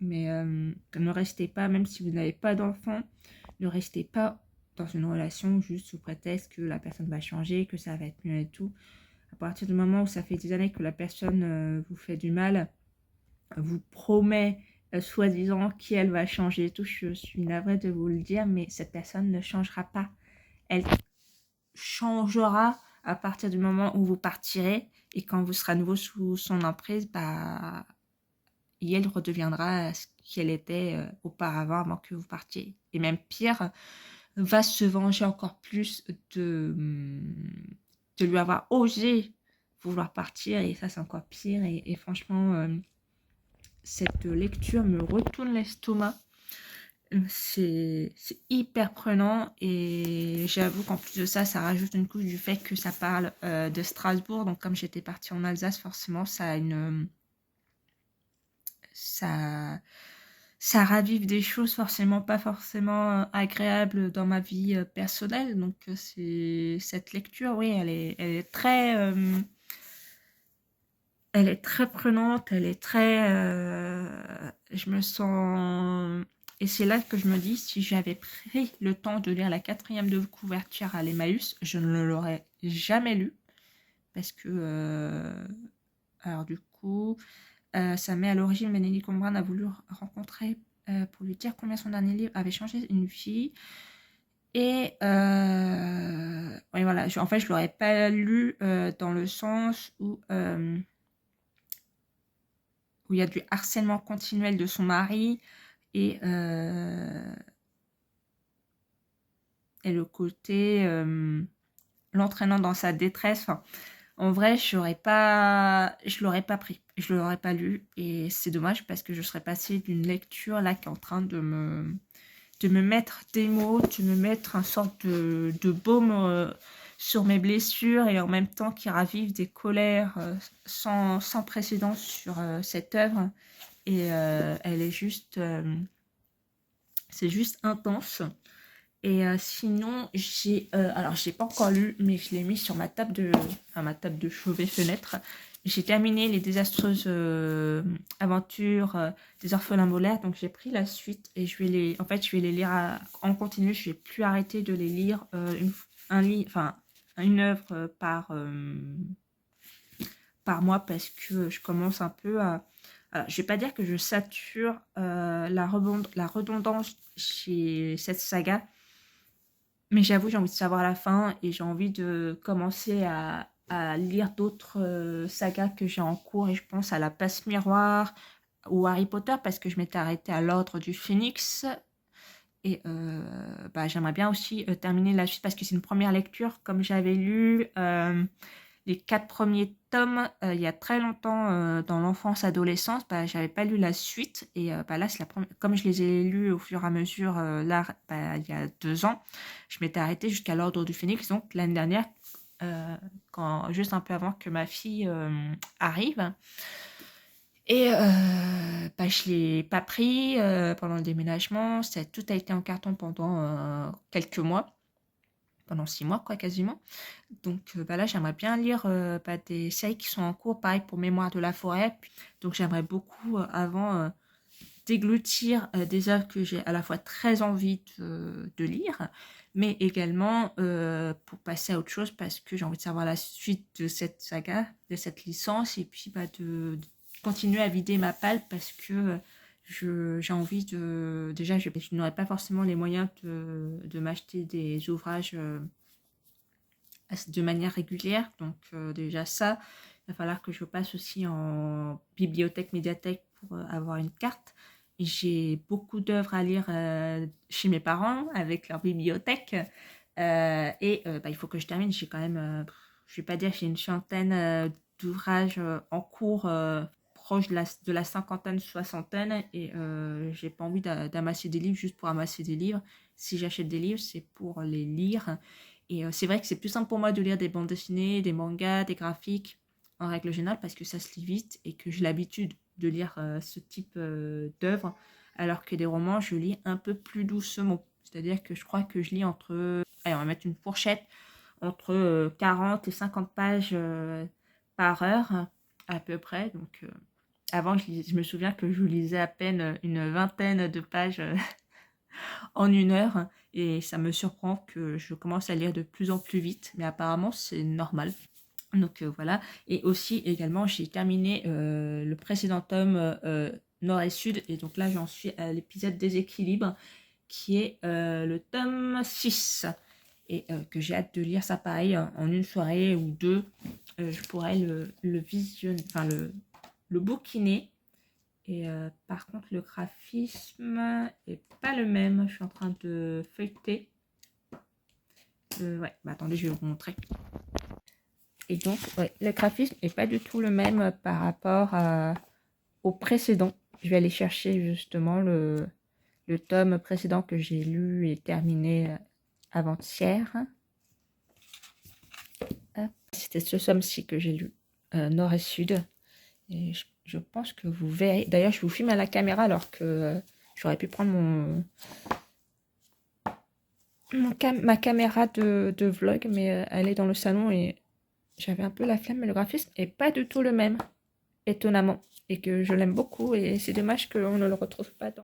Mais ne restez pas, même si vous n'avez pas d'enfant, ne restez pas dans une relation juste sous prétexte que la personne va changer, que ça va être mieux et tout. À partir du moment où ça fait des années que la personne vous fait du mal, vous promet soi-disant qu'elle va changer et tout, je suis navrée de vous le dire, mais cette personne ne changera pas. changera à partir du moment où vous partirez et quand vous serez à nouveau sous son emprise, bah, Yale redeviendra ce qu'elle était auparavant avant que vous partiez. Et même pire, va se venger encore plus de lui avoir osé vouloir partir et ça c'est encore pire et franchement cette lecture me retourne l'estomac. C'est hyper prenant et j'avoue qu'en plus de ça, ça rajoute une couche du fait que ça parle de Strasbourg. Donc comme j'étais partie en Alsace, forcément ça a une... ça ravive des choses forcément pas forcément agréables dans ma vie personnelle. Donc c'est cette lecture, oui, elle est très prenante, elle est très... je me sens... Et c'est là que je me dis, si j'avais pris le temps de lire la 4e de couverture à l'Emmaüs, je ne l'aurais jamais lu. Parce que... alors du coup, sa mère à l'origine, Bénédicte Cambrin a voulu rencontrer pour lui dire combien son dernier livre avait changé une vie. Et oui, voilà, en fait, je ne l'aurais pas lu dans le sens où il y a du harcèlement continuel de son mari et le côté l'entraînant dans sa détresse. Enfin, en vrai, je l'aurais pas pris, je l'aurais pas lu et c'est dommage parce que je serais passée d'une lecture là qui est en train de me mettre des mots, de me mettre une sorte de baume sur mes blessures et en même temps qui ravive des colères sans précédent sur cette œuvre. Et elle est juste... c'est juste intense. Et sinon, alors, je l'ai pas encore lu, mais je l'ai mis sur ma table de chevet fenêtre. J'ai terminé les désastreuses aventures des orphelins molaires, donc j'ai pris la suite et je vais les lire en continu. Je vais plus arrêter de les lire une œuvre par mois parce que je commence un peu à... Alors, je vais pas dire que je sature la redondance chez cette saga, mais j'avoue, j'ai envie de savoir la fin et j'ai envie de commencer à lire d'autres sagas que j'ai en cours et je pense à la Passe Miroir ou Harry Potter parce que je m'étais arrêtée à l'Ordre du Phénix et bah, j'aimerais bien aussi terminer la suite parce que c'est une première lecture comme j'avais lu les 4 premiers tomes il y a très longtemps dans l'enfance-adolescence, bah, j'avais pas lu la suite et bah, là c'est la première. Comme je les ai lus au fur et à mesure là, bah, il y a 2 ans, je m'étais arrêtée jusqu'à l'Ordre du Phénix, donc l'année dernière, juste un peu avant que ma fille arrive. Et bah, je l'ai pas pris pendant le déménagement, tout a été en carton pendant quelques mois. Pendant 6 mois, quoi, quasiment. Donc bah là, j'aimerais bien lire des séries qui sont en cours, pareil pour Mémoire de la forêt. Donc j'aimerais beaucoup, avant, déglutir des œuvres que j'ai à la fois très envie de lire, mais également pour passer à autre chose parce que j'ai envie de savoir la suite de cette saga, de cette licence, et puis bah, de continuer à vider ma palle parce que j'ai envie de... Déjà, je n'aurais pas forcément les moyens de m'acheter des ouvrages de manière régulière. Donc déjà ça, il va falloir que je passe aussi en bibliothèque, médiathèque pour avoir une carte. J'ai beaucoup d'œuvres à lire chez mes parents avec leur bibliothèque. Et bah, il faut que je termine. J'ai quand même, je vais pas dire que j'ai une centaine d'ouvrages en cours proche de la cinquantaine, soixantaine, et j'ai pas envie d'amasser des livres juste pour amasser des livres. Si j'achète des livres, c'est pour les lire. Et c'est vrai que c'est plus simple pour moi de lire des bandes dessinées, des mangas, des graphiques, en règle générale, parce que ça se lit vite et que j'ai l'habitude de lire ce type d'œuvre, alors que des romans, je lis un peu plus doucement. C'est-à-dire que je crois que je lis entre... Allez, on va mettre une fourchette entre 40 et 50 pages par heure, à peu près. Donc, avant, je me souviens que je lisais à peine une vingtaine de pages en 1 heure. Et ça me surprend que je commence à lire de plus en plus vite. Mais apparemment, c'est normal. Donc voilà. Et aussi, également, j'ai terminé le précédent tome Nord et Sud. Et donc là, j'en suis à l'épisode Déséquilibre, qui est le tome 6. et que j'ai hâte de lire ça pareil en une soirée ou deux. Je pourrais le visionner, enfin le bouquiner. Et par contre, le graphisme est pas le même. Je suis en train de feuilleter. Ouais, bah attendez, je vais vous montrer. Et donc, ouais, le graphisme n'est pas du tout le même par rapport au précédent. Je vais aller chercher justement le tome précédent que j'ai lu et terminé avant-hier. C'était ce tome-ci que j'ai lu, Nord et Sud. Et je pense que vous verrez. D'ailleurs, je vous filme à la caméra alors que j'aurais pu prendre ma caméra de vlog, mais elle est dans le salon et j'avais un peu la flemme, mais le graphisme n'est pas du tout le même, étonnamment. Et que je l'aime beaucoup et c'est dommage qu'on ne le retrouve pas dans...